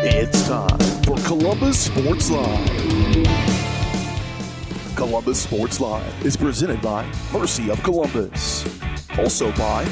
It's time for Columbus Sports Live. Columbus Sports Live is presented by Mercy of Columbus. Also by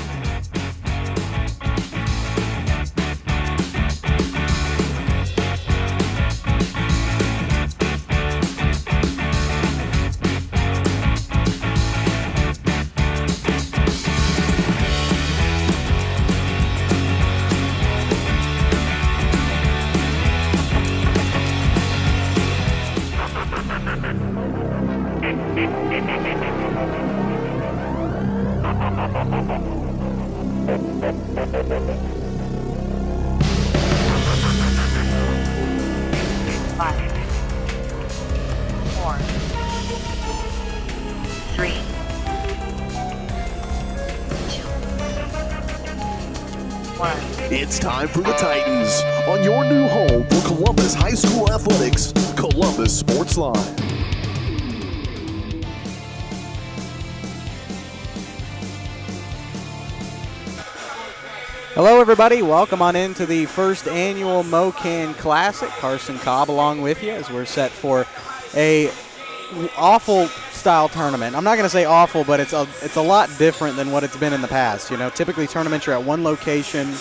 It's time for the Titans on your new home for Columbus High School Athletics, Columbus Sports Live. Hello everybody, welcome on into the first annual MoCan Classic. Carson Cobb along with you as we're set for a awful style tournament. I'm not going to say awful, but it's a lot different than what it's been in the past. You know, typically tournaments are at one location.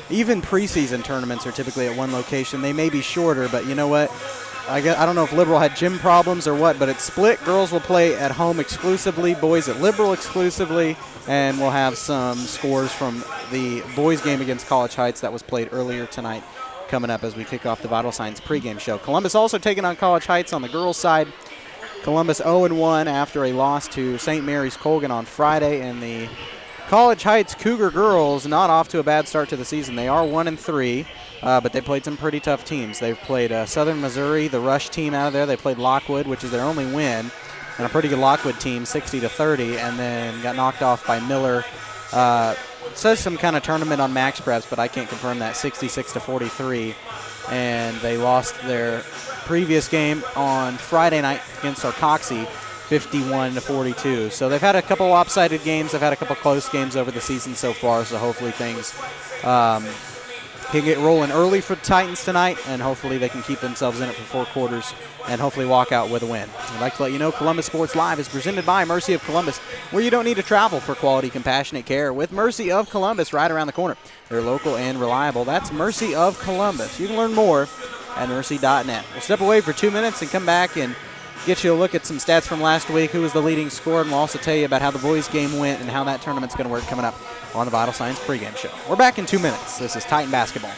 Even preseason tournaments are typically at one location. They may be shorter, but you know what? I don't know if Liberal had gym problems or what, but it's split. Girls will play at home exclusively, boys at Liberal exclusively, and we'll have some scores from the boys game against College Heights that was played earlier tonight coming up as we kick off the Vital Signs pregame show. Columbus also taking on College Heights on the girls' side. Columbus 0-1 after a loss to St. Mary's Colgan on Friday, and the College Heights Cougar girls not off to a bad start to the season. They are 1-3, but they played some pretty tough teams. They've played Southern Missouri, the Rush team out of there. They played Lockwood, which is their only win, and a pretty good Lockwood team, 60-30, and then got knocked off by Miller. Says some kind of tournament on Max Preps, but I can't confirm that, 66-43, and they lost their previous game on Friday night against Arcoxie, 51-42. So they've had a couple lopsided games. They've had a couple close games over the season so far, so hopefully things can get rolling early for the Titans tonight, and hopefully they can keep themselves in it for four quarters and hopefully walk out with a win. I'd like to let you know Columbus Sports Live is presented by Mercy of Columbus, where you don't need to travel for quality, compassionate care with Mercy of Columbus right around the corner. They're local and reliable. That's Mercy of Columbus. You can learn more at mercy.net. We'll step away for 2 minutes and come back and get you a look at some stats from last week, who was the leading scorer, and we'll also tell you about how the boys game went and how that tournament's going to work coming up on the Vital Signs pregame show. We're back in 2 minutes. This is Titan Basketball.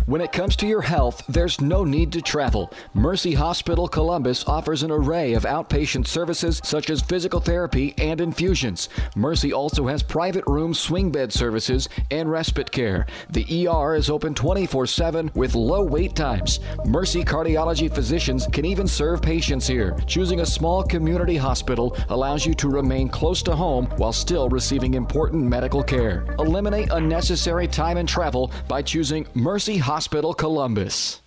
When it comes to your health, there's no need to travel. Mercy Hospital Columbus offers an array of outpatient services such as physical therapy and infusions. Mercy also has private room swing bed services and respite care. The ER is open 24/7 with low wait times. Mercy cardiology physicians can even serve patients here. Choosing a small community hospital allows you to remain close to home while still receiving important medical care. Eliminate unnecessary time and travel by choosing Mercy Hospital Columbus.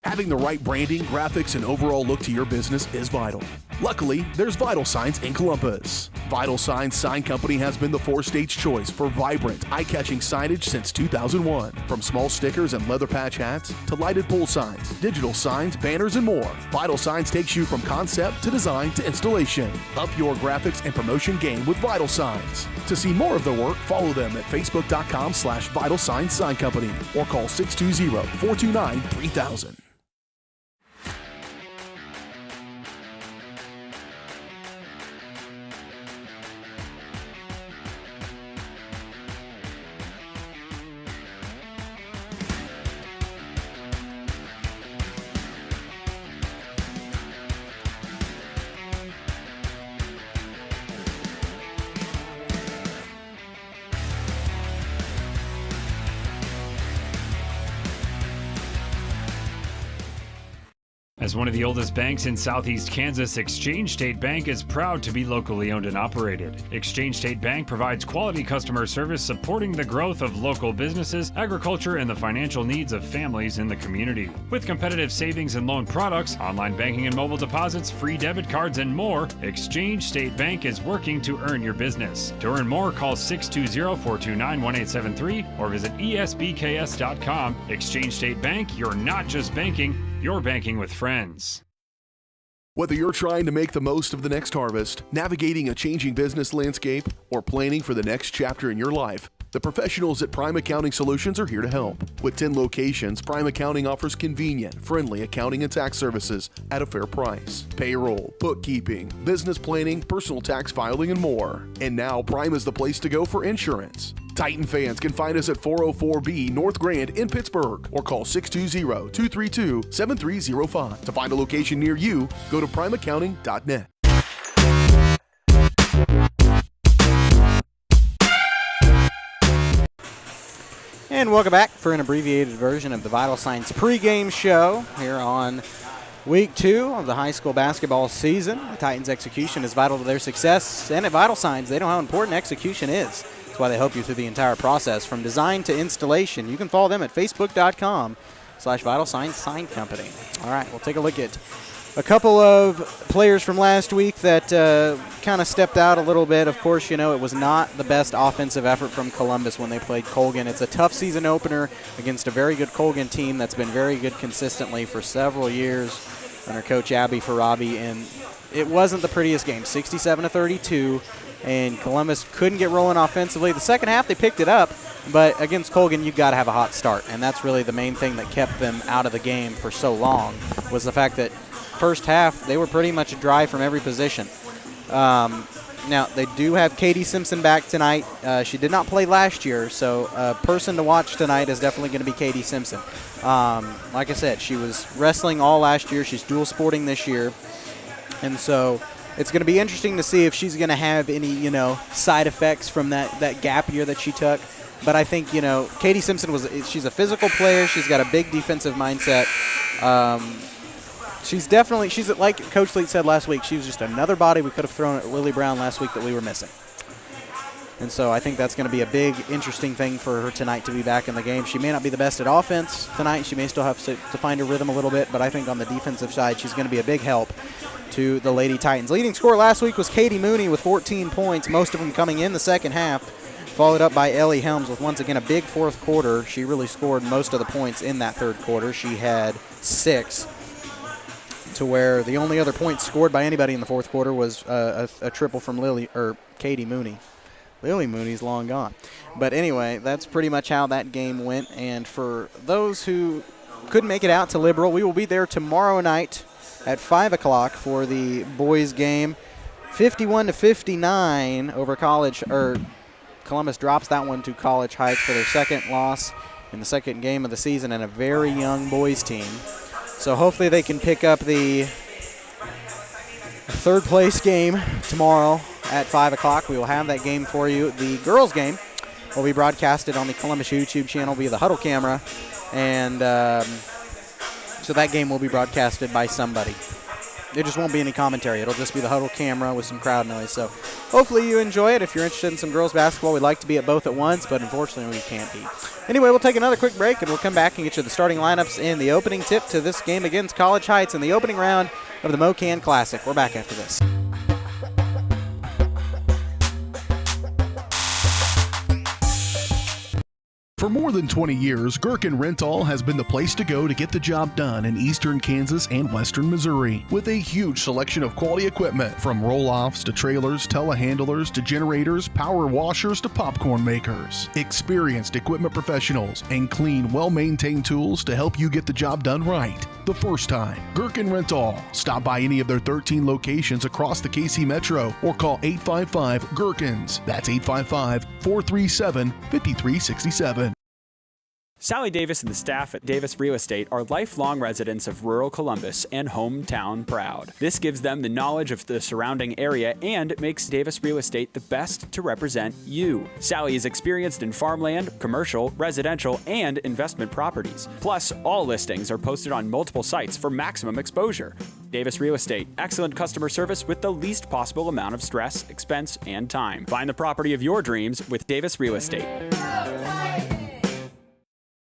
Having the right branding, graphics, and overall look to your business is vital. Luckily, there's Vital Signs in Columbus. Vital Signs Sign Company has been the four-stage choice for vibrant, eye-catching signage since 2001. From small stickers and leather patch hats to lighted pole signs, digital signs, banners, and more, Vital Signs takes you from concept to design to installation. Up your graphics and promotion game with Vital Signs. To see more of their work, follow them at facebook.com/Vital Signs Sign Company or call 620-429-3000. As one of the oldest banks in Southeast Kansas, Exchange State Bank is proud to be locally owned and operated. Exchange State Bank provides quality customer service supporting the growth of local businesses, agriculture, and the financial needs of families in the community. With competitive savings and loan products, online banking and mobile deposits, free debit cards, and more, Exchange State Bank is working to earn your business. To earn more, call 620-429-1873 or visit esbks.com. Exchange State Bank, you're not just banking, you're banking with friends. Whether you're trying to make the most of the next harvest, navigating a changing business landscape, or planning for the next chapter in your life, the professionals at Prime Accounting Solutions are here to help. With 10 locations, Prime Accounting offers convenient, friendly accounting and tax services at a fair price. Payroll, bookkeeping, business planning, personal tax filing, and more. And now Prime is the place to go for insurance. Titan fans can find us at 404B North Grand in Pittsburgh or call 620-232-7305. To find a location near you, go to primeaccounting.net. And welcome back for an abbreviated version of the Vital Signs pregame show here on week 2 of the high school basketball season. The Titans' execution is vital to their success, and at Vital Signs, they know how important execution is. That's why they help you through the entire process, from design to installation. You can follow them at facebook.com/Vital Signs Sign Company. All right, we'll take a look at a couple of players from last week that kind of stepped out a little bit. Of course, you know, it was not the best offensive effort from Columbus when they played Colgan. It's a tough season opener against a very good Colgan team that's been very good consistently for several years under Coach Abby Farabi, and it wasn't the prettiest game, 67-32, and Columbus couldn't get rolling offensively. The second half, they picked it up, but against Colgan, you've got to have a hot start, and that's really the main thing that kept them out of the game for so long, was the fact that first half, they were pretty much dry from every position. Now, they do have Katie Simpson back tonight. She did not play last year, so a person to watch tonight is definitely going to be Katie Simpson. Like I said, she was wrestling all last year. She's dual sporting this year. And so it's going to be interesting to see if she's going to have any, side effects from that gap year that she took. But I think, Katie Simpson she's a physical player. She's got a big defensive mindset. She's like Coach Leet said last week, she was just another body we could have thrown at Lily Brown last week that we were missing. And so I think that's going to be a big, interesting thing for her tonight to be back in the game. She may not be the best at offense tonight. She may still have to find her rhythm a little bit, but I think on the defensive side, she's going to be a big help to the Lady Titans. Leading scorer last week was Katie Mooney with 14 points, most of them coming in the second half, followed up by Ellie Helms with, once again, a big fourth quarter. She really scored most of the points in that third quarter. She had 6. To where the only other point scored by anybody in the fourth quarter was a triple from Katie Mooney. Lily Mooney's long gone. But anyway, that's pretty much how that game went. And for those who couldn't make it out to Liberal, we will be there tomorrow night at 5 o'clock for the boys game. 51-59 over Columbus drops that one to College Heights for their second loss in the second game of the season, and a very young boys team. So hopefully they can pick up the third place game tomorrow at 5 o'clock. We will have that game for you. The girls' game will be broadcasted on the Columbus YouTube channel via the Huddle camera. And so that game will be broadcasted by somebody. There just won't be any commentary. It'll just be the Huddle camera with some crowd noise. So hopefully you enjoy it. If you're interested in some girls basketball, we'd like to be at both at once, but unfortunately we can't be. Anyway, we'll take another quick break, and we'll come back and get you the starting lineups and the opening tip to this game against College Heights in the opening round of the MoKan Classic. We're back after this. For more than 20 years, Gherkin Rental has been the place to go to get the job done in eastern Kansas and western Missouri. With a huge selection of quality equipment, from roll-offs to trailers, telehandlers to generators, power washers to popcorn makers. Experienced equipment professionals and clean, well-maintained tools to help you get the job done right the first time. Gherkin Rental. Stop by any of their 13 locations across the KC Metro or call 855-GHERKINS. That's 855-437-5367. Sally Davis and the staff at Davis Real Estate are lifelong residents of rural Columbus and hometown proud. This gives them the knowledge of the surrounding area and makes Davis Real Estate the best to represent you. Sally is experienced in farmland, commercial, residential, and investment properties. Plus, all listings are posted on multiple sites for maximum exposure. Davis Real Estate, excellent customer service with the least possible amount of stress, expense, and time. Find the property of your dreams with Davis Real Estate.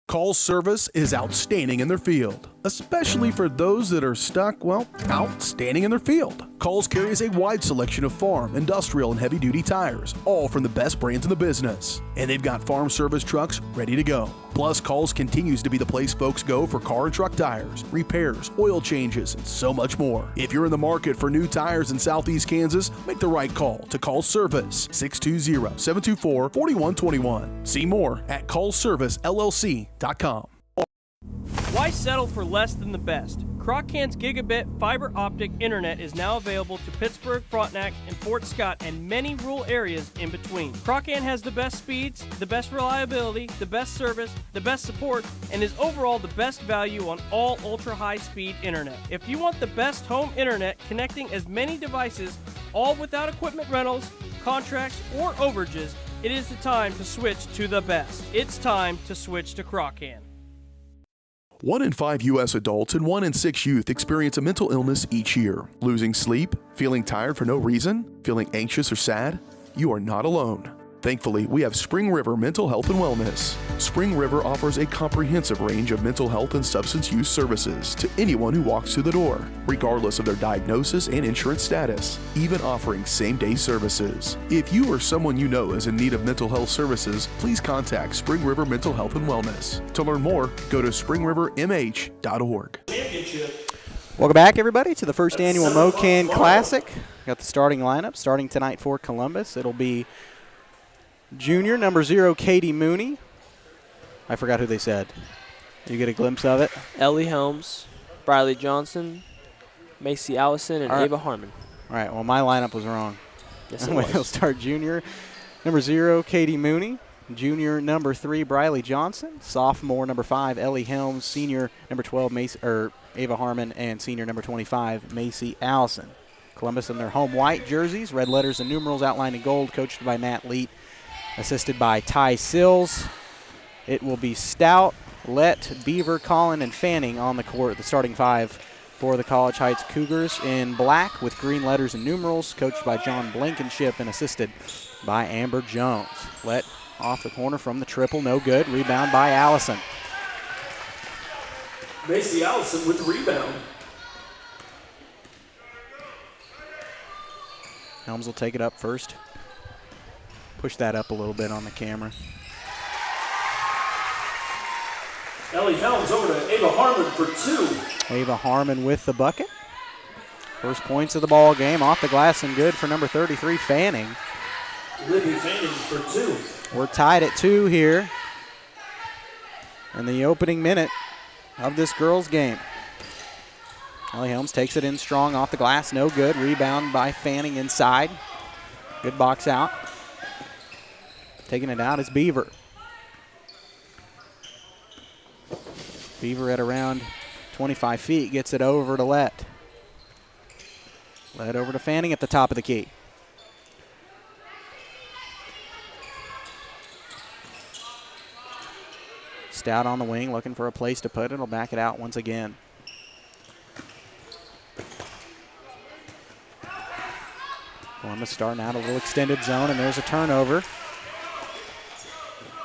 Call service is outstanding in their field, especially for those that are stuck, well, outstanding in their field. Coles carries a wide selection of farm, industrial, and heavy-duty tires, all from the best brands in the business. And they've got farm service trucks ready to go. Plus, Coles continues to be the place folks go for car and truck tires, repairs, oil changes, and so much more. If you're in the market for new tires in Southeast Kansas, make the right call to Coles Service, 620-724-4121. See more at ColesServiceLLC.com. Why settle for less than the best? Croc-Can's gigabit fiber optic internet is now available to Pittsburgh, Frontenac, and Fort Scott, and many rural areas in between. Croc-Can has the best speeds, the best reliability, the best service, the best support, and is overall the best value on all ultra-high-speed internet. If you want the best home internet connecting as many devices, all without equipment rentals, contracts, or overages, it is the time to switch to the best. It's time to switch to Croc-Can. 1 in 5 U.S. adults and 1 in 6 youth experience a mental illness each year. Losing sleep? Feeling tired for no reason? Feeling anxious or sad? You are not alone. Thankfully, we have Spring River Mental Health and Wellness. Spring River offers a comprehensive range of mental health and substance use services to anyone who walks through the door, regardless of their diagnosis and insurance status, even offering same-day services. If you or someone you know is in need of mental health services, please contact Spring River Mental Health and Wellness. To learn more, go to springrivermh.org. Welcome back, everybody, to the first annual MoKan Classic. Got the starting lineup starting tonight for Columbus. It'll be junior, number 0, Katie Mooney. I forgot who they said. You get a glimpse of it? Ellie Helms, Briley Johnson, Macy Allison, and Ava Harmon. All right, well, my lineup was wrong. Yes, it was. We'll start junior, number 0, Katie Mooney. Junior, number 3, Briley Johnson. Sophomore, number 5, Ellie Helms. Senior, number 12, Ava Harmon. And senior, number 25, Macy Allison. Columbus in their home white jerseys, red letters and numerals outlined in gold, coached by Matt Leet, assisted by Ty Sills. It will be Stout, Lett, Beaver, Collin, and Fanning on the court, the starting 5 for the College Heights Cougars in black with green letters and numerals, coached by John Blankenship and assisted by Amber Jones. Lett off the corner from the triple, no good. Rebound by Allison. Macy Allison with the rebound. Helms will take it up first. Push that up a little bit on the camera. Ellie Helms over to Ava Harmon for 2. Ava Harmon with the bucket. First points of the ball game, off the glass and good for number 33, Fanning. Libby Fanning for 2. We're tied at 2 here in the opening minute of this girls' game. Ellie Helms takes it in strong off the glass, no good. Rebound by Fanning inside. Good box out. Taking it out is Beaver. Beaver at around 25 feet gets it over to Lett. Lett over to Fanning at the top of the key. Stout on the wing, looking for a place to put it. He'll back it out once again. Columbus starting out a little extended zone, and there's a turnover.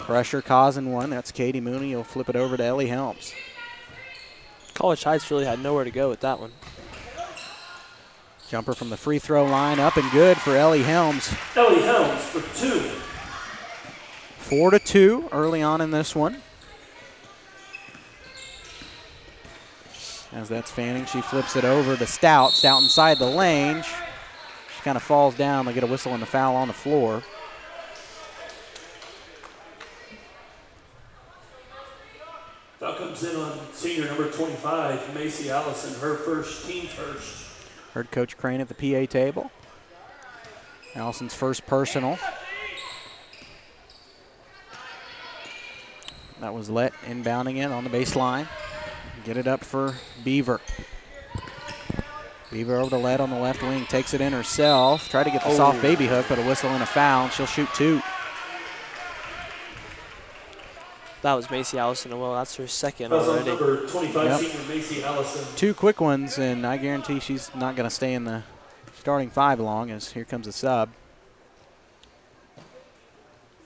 Pressure causing one. That's Katie Mooney. He'll flip it over to Ellie Helms. College Heights really had nowhere to go with that one. Jumper from the free throw line, up and good for Ellie Helms. Ellie Helms for 2. 4-2 early on in this one. As that's Fanning, she flips it over to Stout. Stout inside the lane. She kind of falls down. They get a whistle and a foul on the floor. Foul comes in on senior number 25, Macy Allison, her team first. Heard Coach Crane at the PA table. Allison's first personal. That was Lett inbounding it on the baseline. Get it up for Beaver. Beaver over to Lett on the left wing. Takes it in herself. Tried to get the soft baby hook, but a whistle and a foul, and she'll shoot 2. That was Macy Allison. Well, that's her second That's already. number 25 senior Macy Allison. 2 quick ones, and I guarantee she's not going to stay in the starting 5 long, as here comes a sub.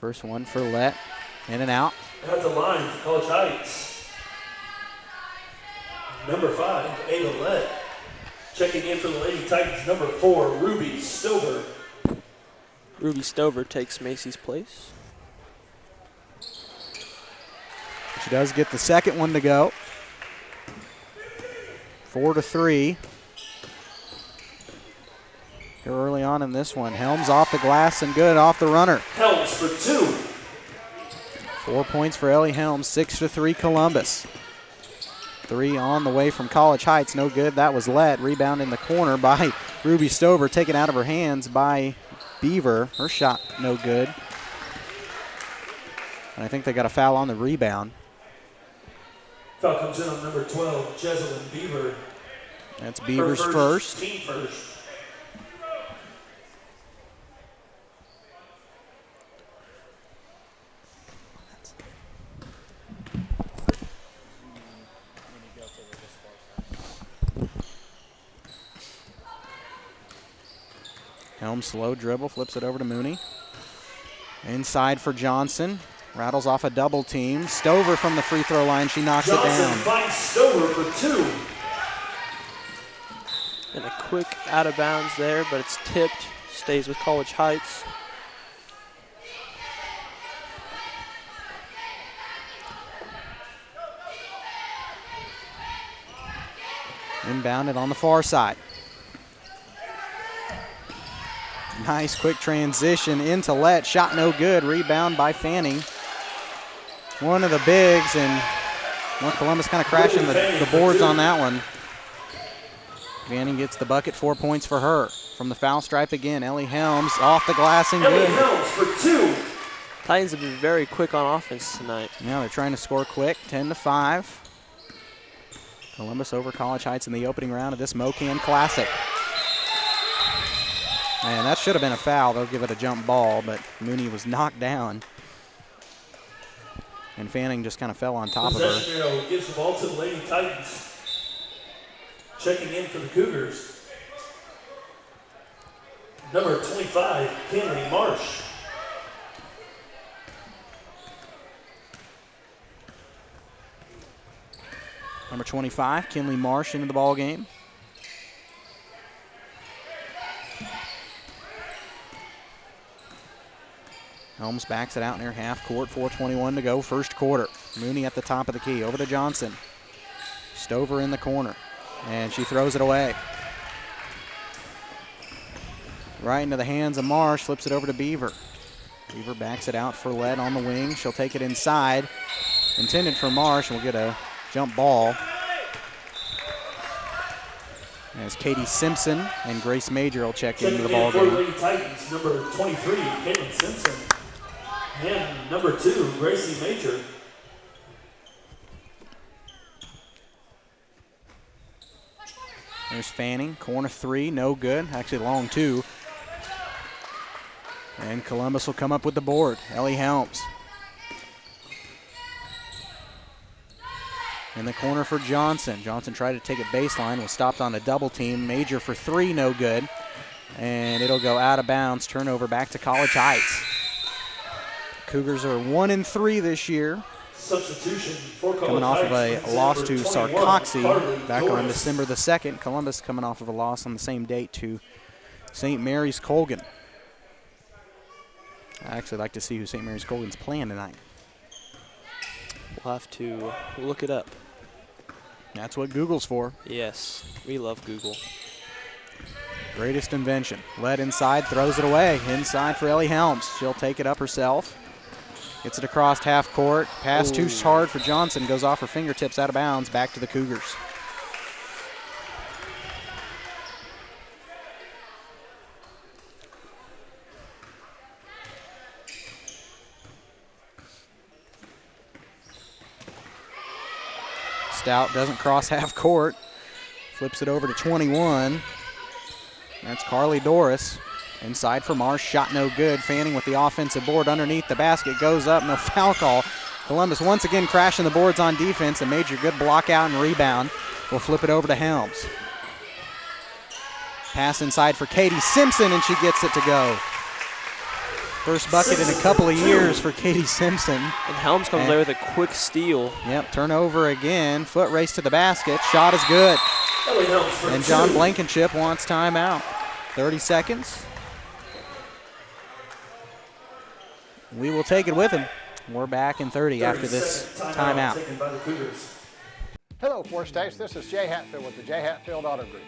First one for Lett. In and out. At the line for College Heights. Number 5, Ada Lett. Checking in for the Lady Titans, number 4, Ruby Stover. Ruby Stover takes Macy's place. She does get the second one to go. 4-3. Here early on in this one. Helms off the glass and good off the runner. Helms for 2. 4 points for Ellie Helms, 6-3 Columbus. 3 on the way from College Heights, no good. That was Lett. Rebound in the corner by Ruby Stover, taken out of her hands by Beaver. Her shot no good. And I think they got a foul on the rebound. Foul comes in on number 12, Jezelyn Beaver. That's Beaver's Her first. Team first. Helms slow dribble, flips it over to Mooney. Inside for Johnson. Rattles off a double team. Stover from the free throw line. She knocks it Johnson down. finds Stover for 2. And a quick out of bounds there, but it's tipped. Stays with College Heights. Inbounded on the far side. Nice quick transition into Lett. Shot no good. Rebound by Fanning. One of the bigs, and North Columbus kind of crashing the boards on that one. Fanning gets the bucket, 4 points for her. From the foul stripe again, Ellie Helms off the glass and Ellie good. Helms for 2. Titans have been very quick on offense tonight. Now they're trying to score quick, 10-5. Columbus over College Heights in the opening round of this MoKan Classic. Man, that should have been a foul. They'll give it a jump ball, but Mooney was knocked down. And Fanning just kind of fell on top of her. Possession arrow gives the ball to the Lady Titans. Checking in for the Cougars. Number 25, Kinley Marsh. Number 25, Kinley Marsh into the ball game. Helms backs it out near half court, 4:21 to go, first quarter. Mooney at the top of the key, over to Johnson. Stover in the corner, and she throws it away. Right into the hands of Marsh, flips it over to Beaver. Beaver backs it out for Lett on the wing. She'll take it inside. Intended for Marsh, and we'll get a jump ball. As Katie Simpson and Grace Major will check into the ball Checking in game. for Lady Titans, number 23, Caitlin Simpson. And number 2, Gracie Major. There's Fanning, corner 3, no good. Actually long 2. And Columbus will come up with the board. Ellie Helms. In the corner for Johnson. Johnson tried to take it baseline, was stopped on a double team. Major for 3, no good. And it'll go out of bounds. Turnover back to College Heights. Cougars are 1-3 this year. Substitution for College Coming off of Heights, a loss to number 21, Sarcoxy Carly back on Torres. December the 2nd. Columbus coming off of a loss on the same date to St. Mary's Colgan. I actually like to see who St. Mary's Colgan's playing tonight. We'll have to look it up. That's what Google's for. Yes, we love Google. Greatest invention. Led inside, throws it away. Inside for Ellie Helms. She'll take it up herself. Gets it across half court. Pass too hard for Johnson. Goes off her fingertips, out of bounds. Back to the Cougars. Stout doesn't cross half court. Flips it over to 21. That's Carly Doris. Inside for Marsh, shot no good. Fanning with the offensive board underneath the basket, goes up, no foul call. Columbus once again crashing the boards on defense. A major good block out and rebound. We'll flip it over to Helms. Pass inside for Katie Simpson, and she gets it to go. First bucket in a couple of years for Katie Simpson. And Helms comes there with a quick steal. Yep, turnover again. Foot race to the basket. Shot is good. And John Blankenship wants timeout. 30 seconds. We will take it with him. We're back in 30 after this timeout. Hello, Four States. This is Jay Hatfield with the Jay Hatfield Auto Group.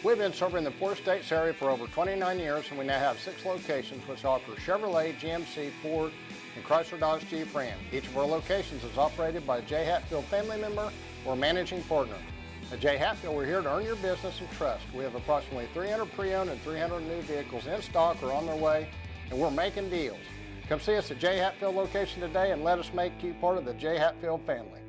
We've been serving the Four States area for over 29 years, and we now have 6 locations which offer Chevrolet, GMC, Ford, and Chrysler Dodge Jeep Ram. Each of our locations is operated by a Jay Hatfield family member or managing partner. At Jay Hatfield, we're here to earn your business and trust. We have approximately 300 pre-owned and 300 new vehicles in stock or on their way, and we're making deals. Come see us at Jay Hatfield location today and let us make you part of the Jay Hatfield family.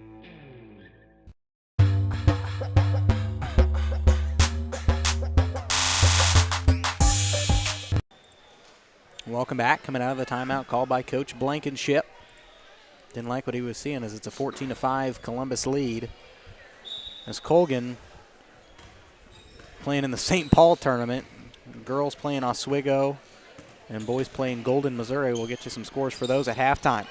Welcome back. Coming out of the timeout called by Coach Blankenship. Didn't like what he was seeing as it's a 14-5 Columbus lead. As Colgan playing in the St. Paul tournament. Girls playing Oswego and boys playing Golden, Missouri. We'll get you some scores for those at halftime.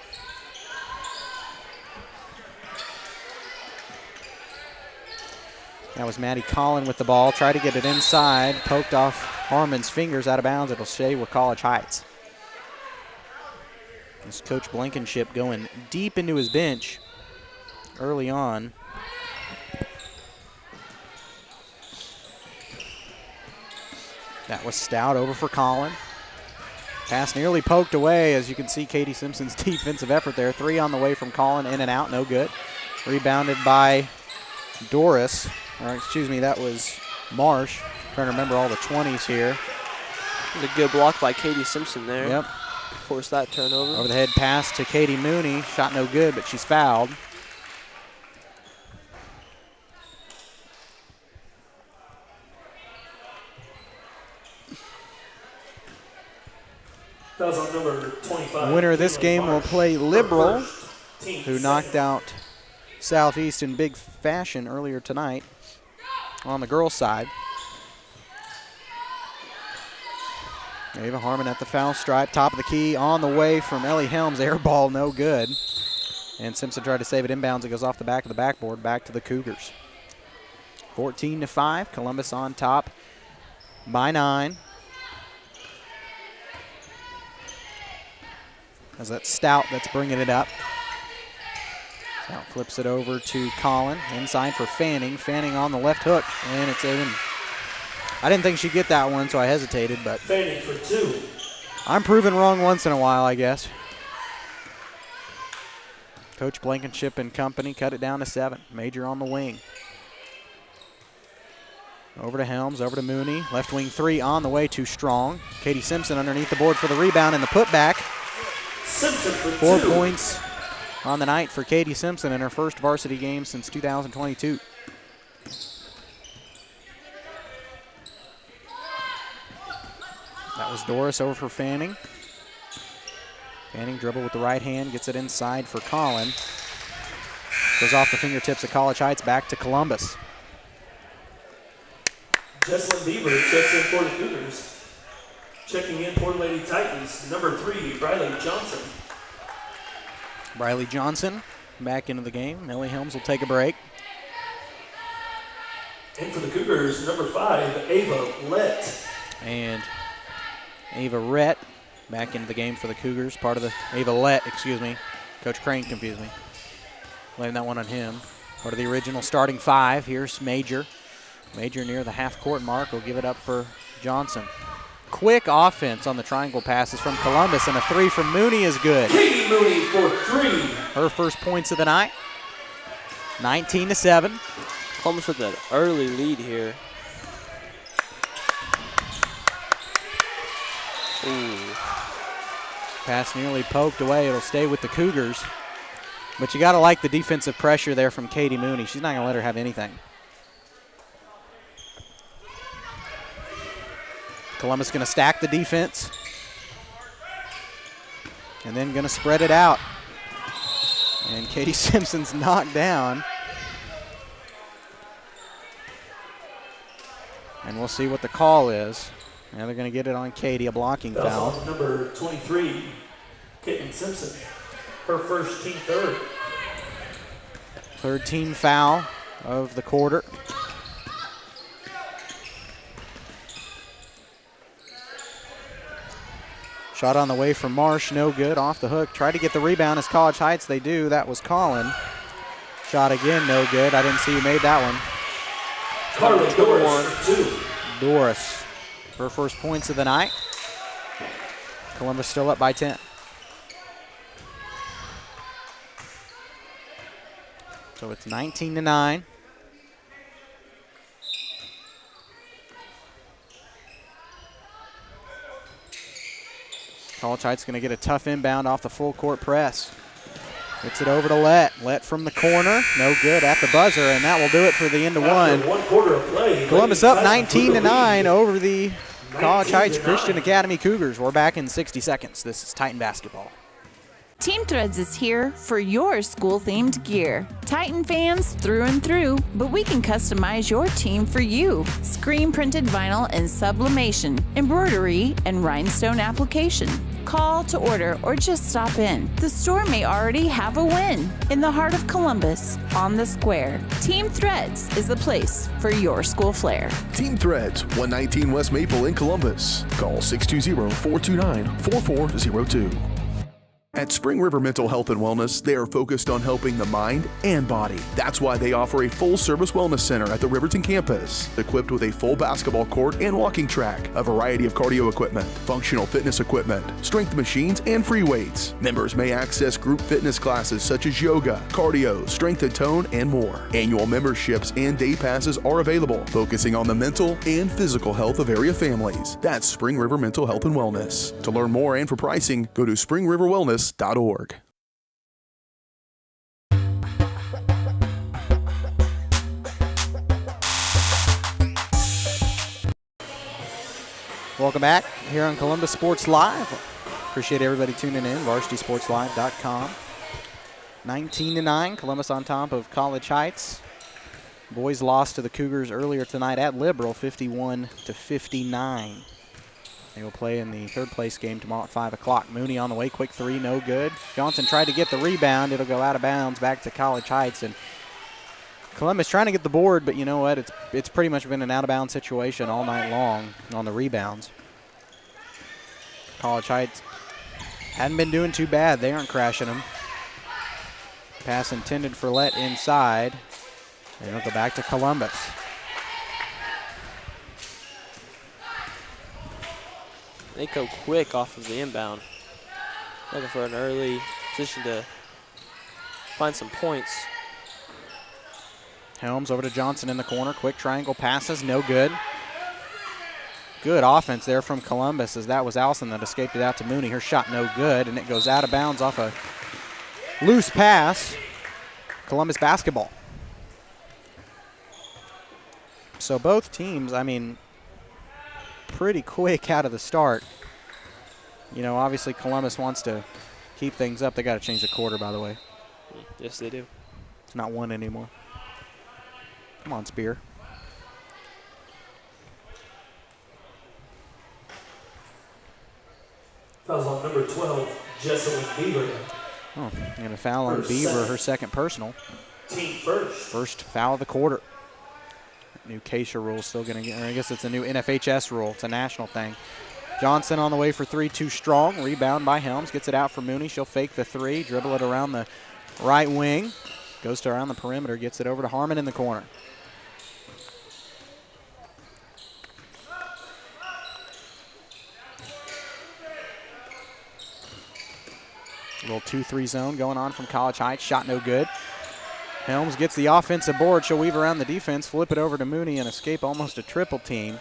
That was Maddie Collin with the ball. Tried to get it inside. Poked off Harmon's fingers out of bounds. It'll stay with College Heights. This Coach Blankenship going deep into his bench early on. That was Stout over for Collin. Pass nearly poked away. As you can see, Katie Simpson's defensive effort there. 3 on the way from Collin, in and out, no good. Rebounded by Doris. Or excuse me, that was Marsh. Trying to remember all the 20s here. It was a good block by Katie Simpson there. Yep. Forced that turnover. Over the head pass to Katie Mooney. Shot no good, but she's fouled. Fouls on number 25. The winner of this game will play Liberal, Team who knocked out Southeast in big fashion earlier tonight on the girls' side. Ava Harmon at the foul stripe, top of the key, on the way from Ellie Helms. Air ball, no good. And Simpson tried to save it inbounds. It goes off the back of the backboard, back to the Cougars. 14-5, Columbus on top by 9. As that Stout that's bringing it up. Stout flips it over to Collin. Inside for Fanning. Fanning on the left hook, and it's in. I didn't think she'd get that one, so I hesitated, but Fanning for 2. I'm proven wrong once in a while, I guess. Coach Blankenship and company cut it down to 7. Major on the wing. Over to Helms, over to Mooney. Left wing 3 on the way, too strong. Katie Simpson underneath the board for the rebound and the putback. Simpson for 4 2. points on the night for Katie Simpson in her first varsity game since 2022. That was Doris over for Fanning. Fanning dribble with the right hand, gets it inside for Collin. Goes off the fingertips of College Heights, back to Columbus. Jesslyn Beaver checks in for the Cougars. Checking in for Lady Titans, number 3, Briley Johnson. Briley Johnson back into the game. Ellie Helms will take a break. In for the Cougars, number 5, Ava Lett. And Ava Rett back into the game for the Cougars. Part of the Ava Lett, excuse me. Coach Crane confused me. Laying that one on him. Part of the original starting 5. Here's Major. Major near the half-court mark will give it up for Johnson. Quick offense on the triangle passes from Columbus, and a 3 from Mooney is good. Katie Mooney for 3. Her first points of the night. 19-7. Columbus with an early lead here. Ooh. Pass nearly poked away. It'll stay with the Cougars. But you got to like the defensive pressure there from Katie Mooney. She's not going to let her have anything. Columbus going to stack the defense. And then going to spread it out. And Katie Simpson's knocked down. And we'll see what the call is. Now they're going to get it on Katie, a blocking foul. On number 23, Caitlin Simpson. Her first, team third. Third team foul of the quarter. Shot on the way from Marsh, no good, off the hook. Tried to get the rebound as College Heights, they do. That was Colin. Shot again, no good. I didn't see who made that one. Carly Doris for 2. Doris, her first points of the night. Columbus still up by 10. So it's 19-9. College Heights going to get a tough inbound off the full court press. Gets it over to Lett. Lett from the corner, no good at the buzzer, and that will do it for the end of one. After 1 quarter of play, Columbus up 19-9 over the College Heights Christian Academy Cougars. We're back in 60 seconds. This is Titan basketball. Team Threads is here for your school-themed gear. Titan fans through and through, but we can customize your team for you. Screen-printed vinyl and sublimation, embroidery, and rhinestone application. Call to order or just stop in. The store may already have a win. In the heart of Columbus, on the square, Team Threads is the place for your school flair. Team Threads, 119 West Maple in Columbus. Call 620-429-4402. At Spring River Mental Health and Wellness, they are focused on helping the mind and body. That's why they offer a full-service wellness center at the Riverton campus, equipped with a full basketball court and walking track, a variety of cardio equipment, functional fitness equipment, strength machines, and free weights. Members may access group fitness classes such as yoga, cardio, strength and tone, and more. Annual memberships and day passes are available, focusing on the mental and physical health of area families. That's Spring River Mental Health and Wellness. To learn more and for pricing, go to springriverwellness.org. Welcome back here on Columbus Sports Live. Appreciate everybody tuning in, varsitysportslive.com. 19-9, Columbus on top of College Heights. Boys lost to the Cougars earlier tonight at Liberal, 51-59. They will play in the third place game tomorrow at 5 o'clock. Mooney on the way, quick three, no good. Johnson tried to get the rebound. It'll go out of bounds back to College Heights. And Columbus trying to get the board, but you know what? It's pretty much been an out-of-bounds situation all night long on the rebounds. College Heights hadn't been doing too bad. They aren't crashing them. Pass intended for Lett inside. And it'll go back to Columbus. They go quick off of the inbound. Looking for an early position to find some points. Helms over to Johnson in the corner. Quick triangle passes, no good. Good offense there from Columbus as that was Allison that escaped it out to Mooney. Her shot no good, and it goes out of bounds off a loose pass. Columbus basketball. So both teams, I mean, pretty quick out of the start. You know, obviously Columbus wants to keep things up. They got to change the quarter, by the way. Yes, they do. It's not one anymore. Come on, Spear. Fouls on number 12, Jesselyn Beaver. Oh, and a foul on Beaver, her second personal. Team first. First foul of the quarter. New Keisha rule still going to get, or I guess it's a new NFHS rule. It's a national thing. Johnson on the way for three, too strong. Rebound by Helms, gets it out for Mooney. She'll fake the three, dribble it around the right wing. Goes to around the perimeter, gets it over to Harmon in the corner. A little 2-3 zone going on from College Heights. Shot no good. Helms gets the offensive board. She'll weave around the defense, flip it over to Mooney, and escape almost a triple team.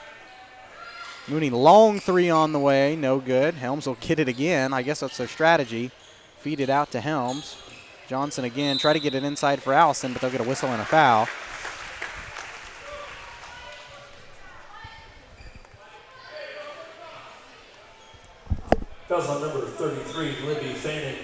Mooney long three on the way, no good. Helms will get it again. I guess that's their strategy. Feed it out to Helms. Johnson again, try to get it inside for Allison, but they'll get a whistle and a foul. Foul's on number 33, Libby Fanning.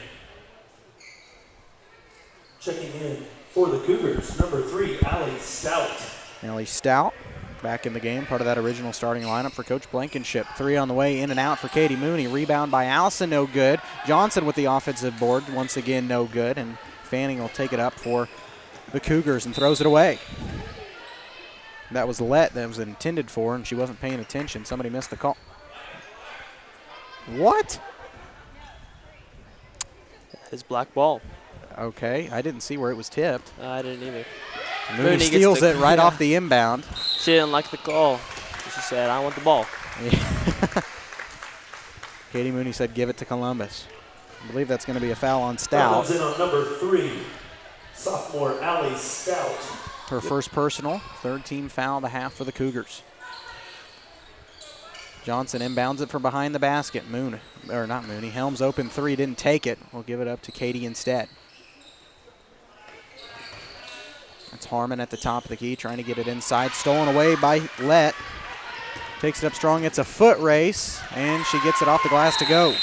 Checking in for the Cougars, number 3, Allie Stout. Allie Stout back in the game, part of that original starting lineup for Coach Blankenship. 3 on the way, in and out for Katie Mooney. Rebound by Allison, no good. Johnson with the offensive board, once again no good, and Fanning will take it up for the Cougars and throws it away. That was Lett that was intended for, and she wasn't paying attention. Somebody missed the call. What? His black ball. Okay, I didn't see where it was tipped. I didn't either. Mooney steals it right off the inbound. She didn't like the call. She said, I want the ball. Yeah. Katie Mooney said, give it to Columbus. I believe that's going to be a foul on Stout. Comes in on number 3, sophomore Allie Stout. Her first personal, third team foul of the half for the Cougars. Johnson inbounds it from behind the basket. Helms open 3, didn't take it. We'll give it up to Katie instead. That's Harmon at the top of the key, trying to get it inside. Stolen away by Lett. Takes it up strong. It's a foot race, and she gets it off the glass to go.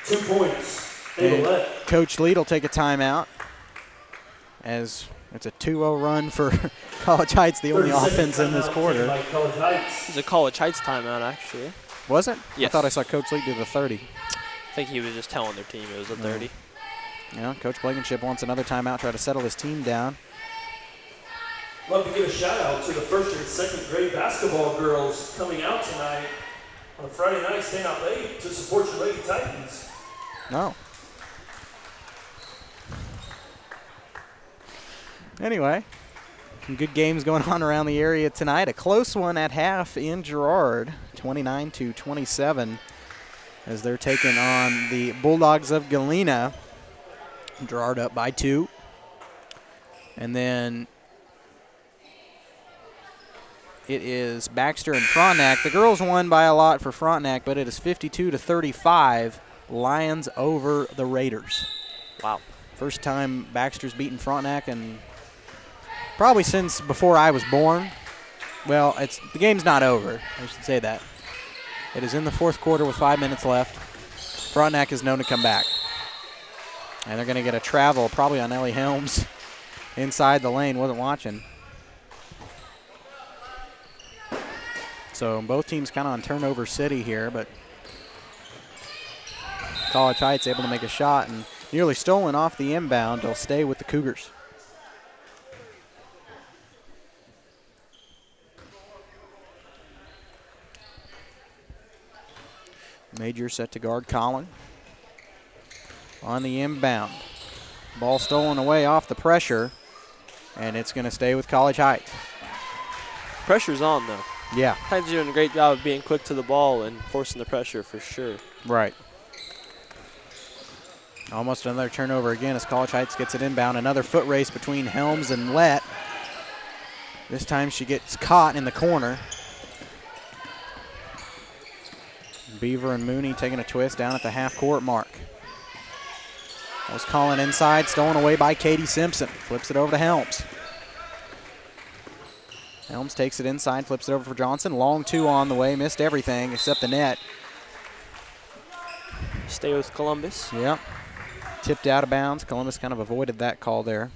2 points. And Coach Lead will take a timeout as it's a 2-0 run for College Heights, the only offense in this quarter. It's a College Heights timeout, actually. Was it? Yes. I thought I saw Coach Lead do the 30. I think he was just telling their team it was a 30. Yeah, Coach Blankenship wants another timeout, try to settle his team down. Love to give a shout out to the 1st and 2nd grade basketball girls coming out tonight on a Friday night, staying out late to support your Lady Titans. No. Anyway, some good games going on around the area tonight. A close one at half in Girard, 29-27, as they're taking on the Bulldogs of Galena. Girard up by 2. And then it is Baxter and Frontenac. The girls won by a lot for Frontenac, but it is 52-35. Lions over the Raiders. Wow. First time Baxter's beaten Frontenac and probably since before I was born. Well, the game's not over. I should say that. It is in the 4th quarter with 5 minutes left. Frontenac is known to come back. And they're going to get a travel probably on Ellie Helms inside the lane. Wasn't watching. So both teams kind of on turnover city here, but College Heights able to make a shot and nearly stolen off the inbound. They'll stay with the Cougars. Major set to guard Collin. On the inbound. Ball stolen away off the pressure, and it's going to stay with College Heights. Pressure's on, though. Yeah. Titans are doing a great job of being quick to the ball and forcing the pressure for sure. Right. Almost another turnover again as College Heights gets it inbound. Another foot race between Helms and Lett. This time she gets caught in the corner. Beaver and Mooney taking a twist down at the half-court mark. That was Collin inside, stolen away by Katie Simpson. Flips it over to Helms. Helms takes it inside, flips it over for Johnson. Long 2 on the way, missed everything except the net. Stay with Columbus. Yep. Tipped out of bounds. Columbus kind of avoided that call there.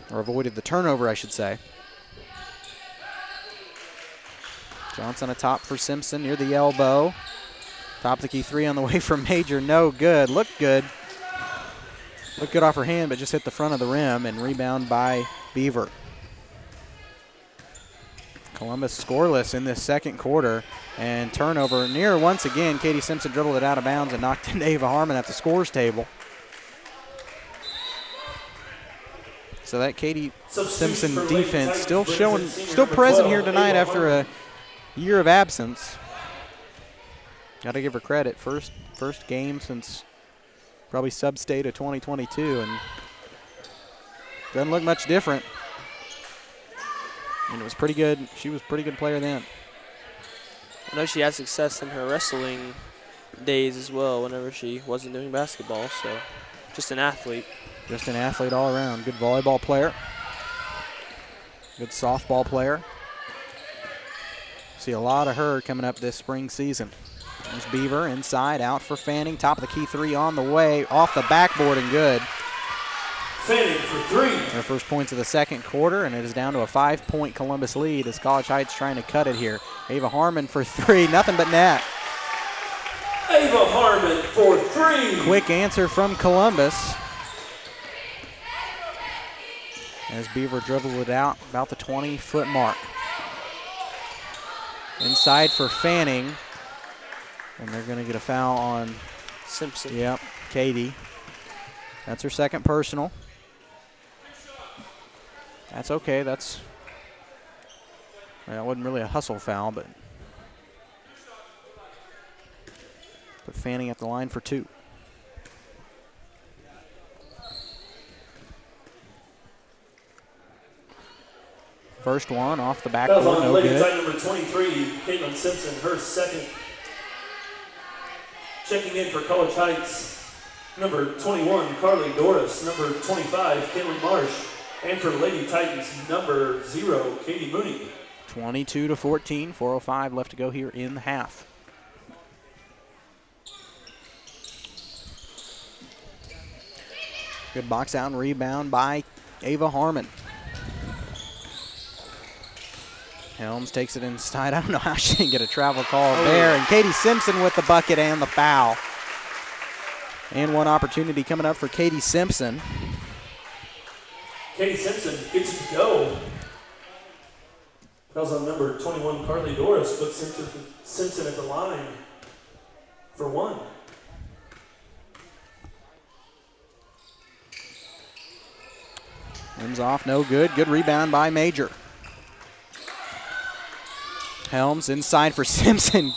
Or avoided the turnover, I should say. Johnson atop for Simpson near the elbow. Top of the key 3 on the way from Major. No good. Looked good. Looked good off her hand, but just hit the front of the rim and rebound by Beaver. Columbus scoreless in this 2nd quarter. And turnover near once again. Katie Simpson dribbled it out of bounds and knocked into Ava Harmon at the scores table. So that Katie Simpson defense still present here tonight after a year of absence. Got to give her credit. First game since probably sub-state of 2022, and doesn't look much different. And it was pretty good. She was a pretty good player then. I know she had success in her wrestling days as well whenever she wasn't doing basketball. So just an athlete. Just an athlete all around. Good volleyball player. Good softball player. See a lot of her coming up this spring season. There's Beaver inside, out for Fanning. Top of the key three on the way. Off the backboard and good. Fanning for three. Their first points of the second quarter, and it is down to a 5-point Columbus lead as College Heights trying to cut it here. Ava Harmon for three, nothing but net. Ava Harmon for three. Quick answer from Columbus. As Beaver dribbled it out about the 20-foot mark. Inside for Fanning. And they're going to get a foul on Simpson. Yep, Katie. That's her second personal. That's okay. That wasn't really a hustle foul, but put Fanning at the line for two. First one off the backboard, Foul on no Lady good. Tight number 23, Caitlin Simpson, her second. Checking in for College Heights, number 21, Carly Doris, number 25, Caitlin Marsh, and for Lady Titans, number 0, Katie Mooney. 22-14, 4:05 left to go here in the half. Good box out and rebound by Ava Harmon. Helms takes it inside. I don't know how she didn't get a travel call there. And Katie Simpson with the bucket and the foul. And one opportunity coming up for Katie Simpson. Katie Simpson gets it to go. Fouls on number 21, Carly Doris, but Simpson at the line for one. Rims off, no good. Good rebound by Major. Helms inside for Simpson.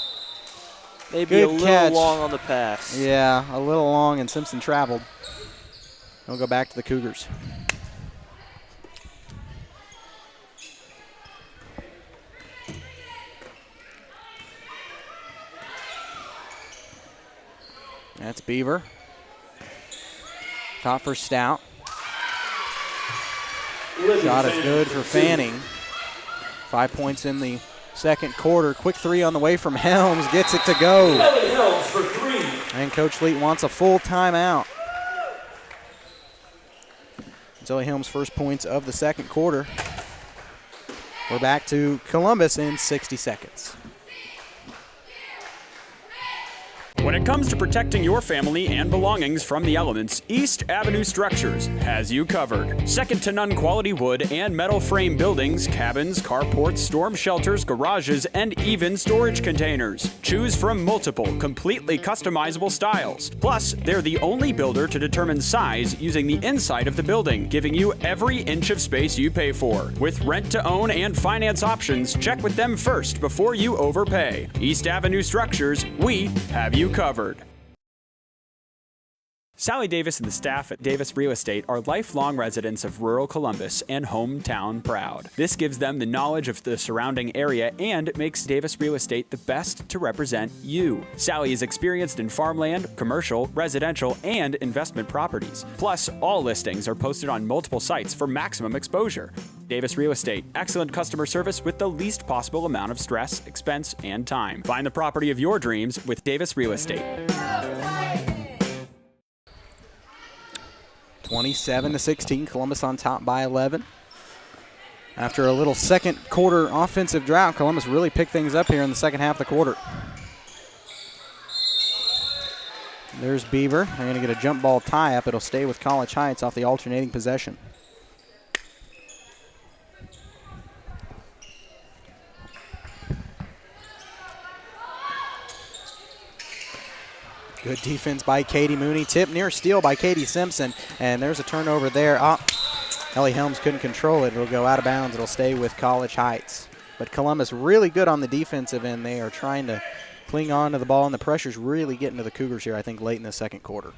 Maybe a Good little catch. long on the pass. Yeah, a little long, and Simpson traveled. We'll go back to the Cougars. That's Beaver. Top for Stout. Shot is good for Fanning. 5 points in the second quarter. Quick three on the way from Helms. Gets it to go. Ellie Helms for three. And Coach Leet wants a full timeout. Ellie Helms' first points of the second quarter. We're back to Columbus in 60 seconds. When it comes to protecting your family and belongings from the elements, East Avenue Structures has you covered. Second to none quality wood and metal frame buildings, cabins, carports, storm shelters, garages, and even storage containers. Choose from multiple, completely customizable styles. Plus, they're the only builder to determine size using the inside of the building, giving you every inch of space you pay for. With rent to own and finance options, check with them first before you overpay. East Avenue Structures, we have you covered. Sally Davis and the staff at Davis Real Estate are lifelong residents of rural Columbus and hometown proud. This gives them the knowledge of the surrounding area and makes Davis Real Estate the best to represent you. Sally is experienced in farmland, commercial, residential, and investment properties. Plus, all listings are posted on multiple sites for maximum exposure. Davis Real Estate, excellent customer service with the least possible amount of stress, expense, and time. Find the property of your dreams with Davis Real Estate. 27-16, Columbus on top by 11. After a little second quarter offensive drought, Columbus really picked things up here in the second half of the quarter. There's Beaver. They're going to get a jump ball tie-up. It'll stay with College Heights off the alternating possession. Good defense by Katie Mooney. Tip near steal by Katie Simpson. And there's a turnover there. Ellie Helms couldn't control it. It'll go out of bounds. It'll stay with College Heights. But Columbus really good on the defensive end. They are trying to cling on to the ball, and the pressure's really getting to the Cougars here, I think, late in the second quarter.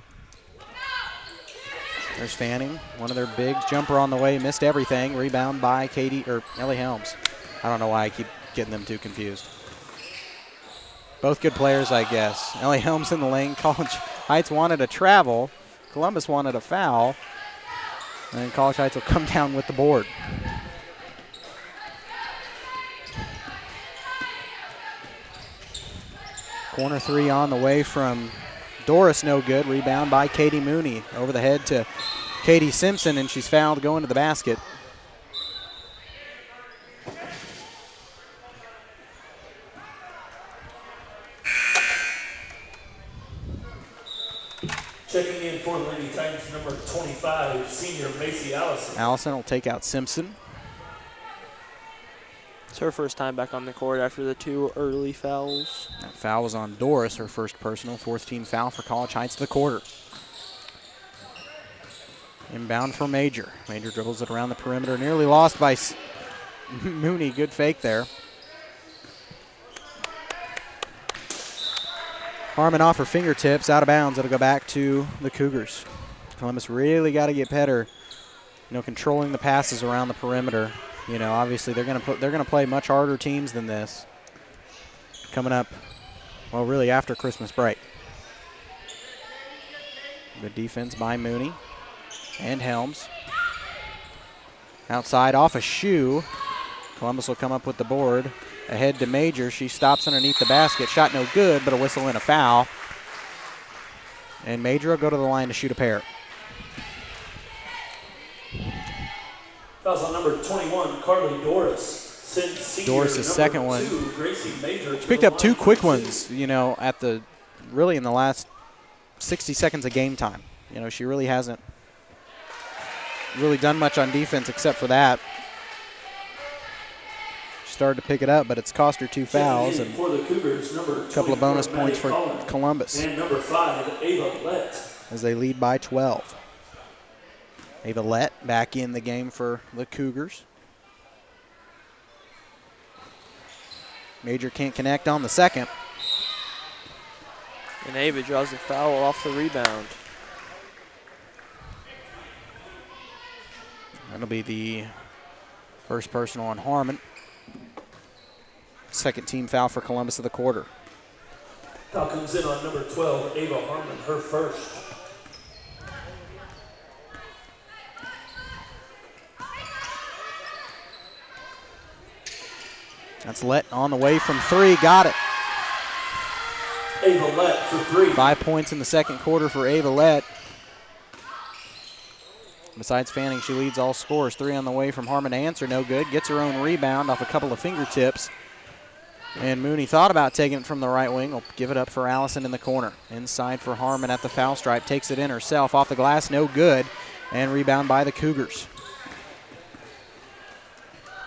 There's Fanning, one of their bigs. Jumper on the way, missed everything. Rebound by Ellie Helms. I don't know why I keep getting them too confused. Both good players, I guess. Ellie Helms in the lane. College Heights wanted a travel. Columbus wanted a foul. And College Heights will come down with the board. Corner three on the way from Doris, no good. Rebound by Katie Mooney. Over the head to Katie Simpson, and she's fouled going to the basket. Checking in for the Lady Titans, number 25, senior Macy Allison. Allison will take out Simpson. It's her first time back on the court after the 2 early fouls. That foul was on Doris, her first personal. 4th team foul for College Heights of the quarter. Inbound for Major. Major dribbles it around the perimeter. Nearly lost by Mooney. Good fake there. Harmon off her fingertips, out of bounds. It'll go back to the Cougars. Columbus really got to get better, controlling the passes around the perimeter. Obviously they're gonna play much harder teams than this coming up. Well, really after Christmas break. Good defense by Mooney and Helms. Outside off a shoe. Columbus will come up with the board. Ahead to Major. She stops underneath the basket. Shot no good, but a whistle and a foul. And Major will go to the line to shoot a pair. Fouls on number 21, Carly Doris. Doris' second one. Gracie Major. She picked up 2 quick ones, in the last 60 seconds of game time. She really hasn't really done much on defense except for that. Started to pick it up, but it's cost her 2 fouls and for the Cougars, a couple of bonus points for Columbus. And number 5, Ava Lett. As they lead by 12. Ava Lett back in the game for the Cougars. Major can't connect on the second. And Ava draws the foul off the rebound. That'll be the first personal on Harmon. Second team foul for Columbus of the quarter. Foul comes in on number 12, Ava Harmon, her first. That's Lett on the way from 3. Got it. Ava Lett for 3. 5 points in the second quarter for Ava Lett. Besides Fanning, she leads all scorers. 3 on the way from Harmon to answer. No good. Gets her own rebound off a couple of fingertips. And Mooney thought about taking it from the right wing. Will give it up for Allison in the corner. Inside for Harmon at the foul stripe. Takes it in herself. Off the glass. No good. And rebound by the Cougars.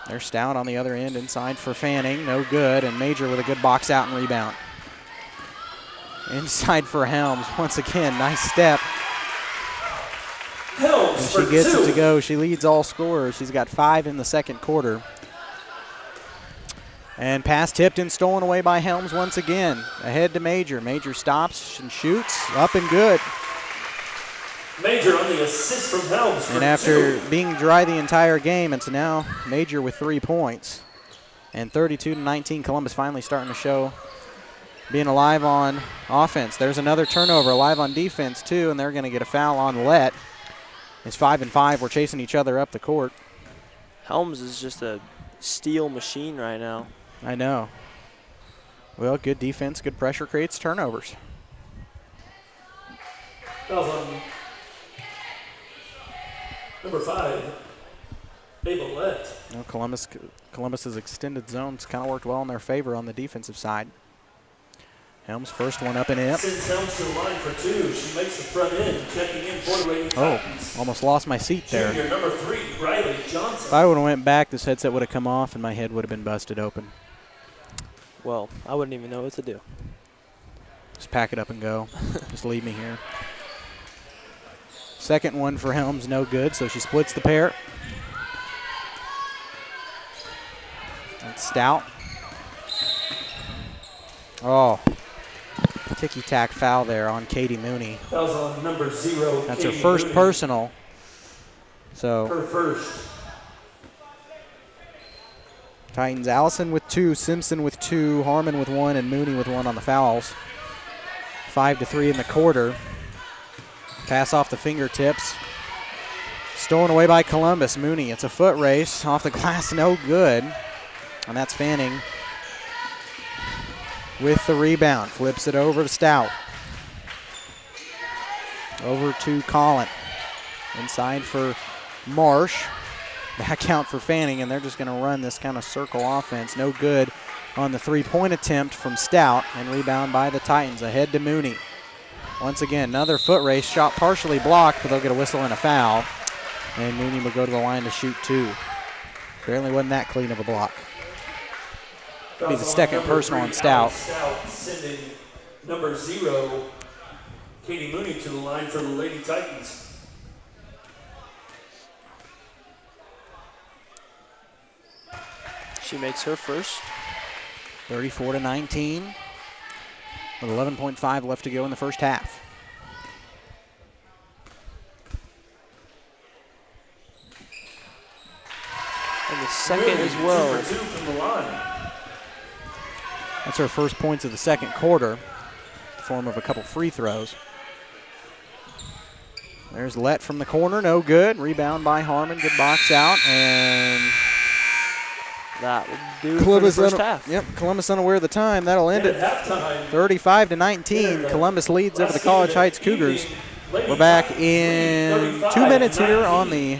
There's Stout on the other end. Inside for Fanning. No good. And Major with a good box out and rebound. Inside for Helms. Once again, nice step. Helms and she for gets 2. it to go. She leads all scorers. She's got 5 in the second quarter. And pass tipped and stolen away by Helms once again. Ahead to Major. Major stops and shoots. Up and good. Major on the assist from Helms for And after 2. being dry the entire game, it's now Major with 3 points. And 32-19, Columbus finally starting to show being alive on offense. There's another turnover, alive on defense too, and they're going to get a foul on Lett. It's 5 and 5. We're chasing each other up the court. Helms is just a steel machine right now. I know. Well, good defense, good pressure creates turnovers. Fouls on number 5, Ava Lett. Well, Columbus's extended zones kind of worked well in their favor on the defensive side. Helms first one up and in. Sends Helms to the line for 2. She makes the front end, checking in for the Lady Titans. Almost lost my seat there. Junior number 3, Riley Johnson. If I would have went back, this headset would have come off and my head would have been busted open. Well, I wouldn't even know what to do. Just pack it up and go. Just leave me here. Second one for Helms, no good, so she splits the pair. That's Stout. Oh, ticky-tack foul there on Katie Mooney. Fouls on number 0, That's Katie her first Mooney. personal. So Her first. Titans, Allison with 2, Simpson with 2, Harmon with 1, and Mooney with 1 on the fouls. 5-3 in the quarter. Pass off the fingertips. Stolen away by Columbus. Mooney, it's a foot race. Off the glass, no good. And that's Fanning with the rebound. Flips it over to Stout. Over to Collin. Inside for Marsh. Back out for Fanning, and they're just going to run this kind of circle offense. No good on the three-point attempt from Stout, and rebound by the Titans. Ahead to Mooney. Once again, another foot race. Shot partially blocked, but they'll get a whistle and a foul. And Mooney will go to the line to shoot 2. Apparently wasn't that clean of a block. Be the second personal on Stout. Stout sending number 0, Katie Mooney, to the line for the Lady Titans. She makes her first. 34-19 with 11.5 left to go in the first half. And the second as well. 2 for 2 from the line. That's her first points of the second quarter in the form of a couple free throws. There's Lett from the corner, no good. Rebound by Harmon, good box out, and that would do Columbus for the first half. Yep, Columbus unaware of the time. That'll end it 35-19. Columbus leads over the College Heights Cougars. We're back in 2 minutes here on the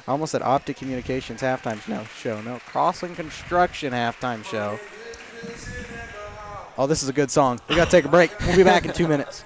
I almost said Optic Communications halftime show. No, Crossing Construction halftime show. Oh, this is a good song. We got to take a break. We'll be back in 2 minutes.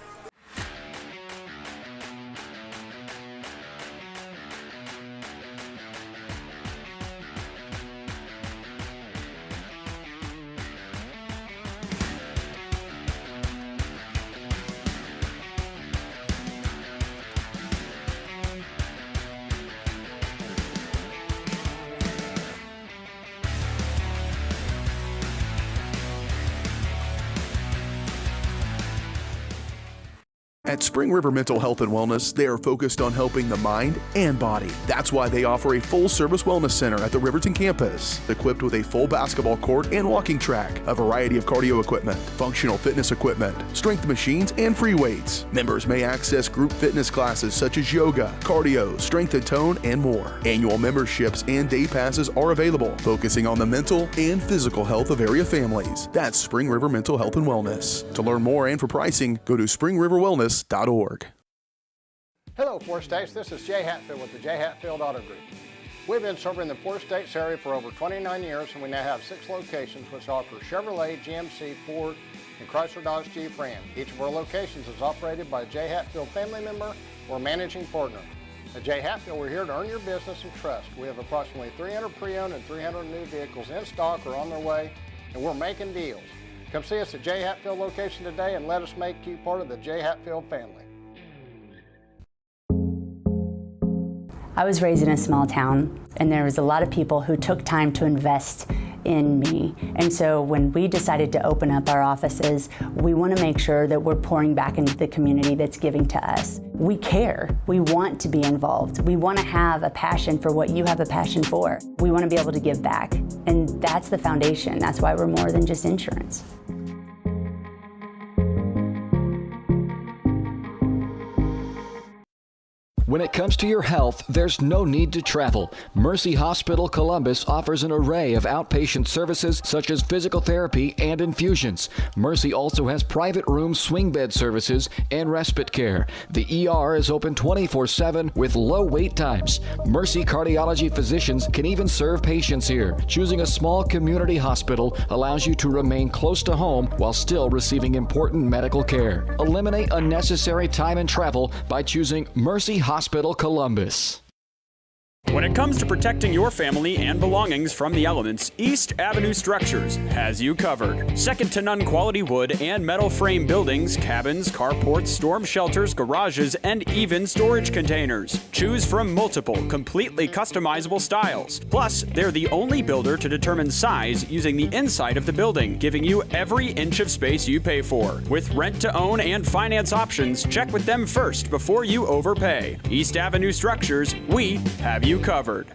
At Spring River Mental Health and Wellness, they are focused on helping the mind and body. That's why they offer a full-service wellness center at the Riverton campus, equipped with a full basketball court and walking track, a variety of cardio equipment, functional fitness equipment, strength machines, and free weights. Members may access group fitness classes such as yoga, cardio, strength and tone, and more. Annual memberships and day passes are available, focusing on the mental and physical health of area families. That's Spring River Mental Health and Wellness. To learn more and for pricing, go to springriverwellness.org. Hello, Four States. This is Jay Hatfield with the Jay Hatfield Auto Group. We've been serving the Four States area for over 29 years, and we now have 6 locations which offer Chevrolet, GMC, Ford, and Chrysler Dodge Jeep Ram. Each of our locations is operated by a Jay Hatfield family member or managing partner. At Jay Hatfield, we're here to earn your business and trust. We have approximately 300 pre-owned and 300 new vehicles in stock or on their way, and we're making deals. Come see us at Jay Hatfield location today and let us make you part of the Jay Hatfield family. I was raised in a small town, and there was a lot of people who took time to invest in me. And so when we decided to open up our offices, we want to make sure that we're pouring back into the community that's giving to us. We care. We want to be involved. We want to have a passion for what you have a passion for. We want to be able to give back. And that's the foundation. That's why we're more than just insurance. When it comes to your health, there's no need to travel. Mercy Hospital Columbus offers an array of outpatient services such as physical therapy and infusions. Mercy also has private room swing bed services and respite care. The ER is open 24/7 with low wait times. Mercy cardiology physicians can even serve patients here. Choosing a small community hospital allows you to remain close to home while still receiving important medical care. Eliminate unnecessary time and travel by choosing Mercy Hospital Columbus. When it comes to protecting your family and belongings from the elements, East Avenue Structures has you covered. Second to none quality wood and metal frame buildings, cabins, carports, storm shelters, garages, and even storage containers. Choose from multiple, completely customizable styles. Plus, they're the only builder to determine size using the inside of the building, giving you every inch of space you pay for. With rent to own and finance options, check with them first before you overpay. East Avenue Structures, we have you covered.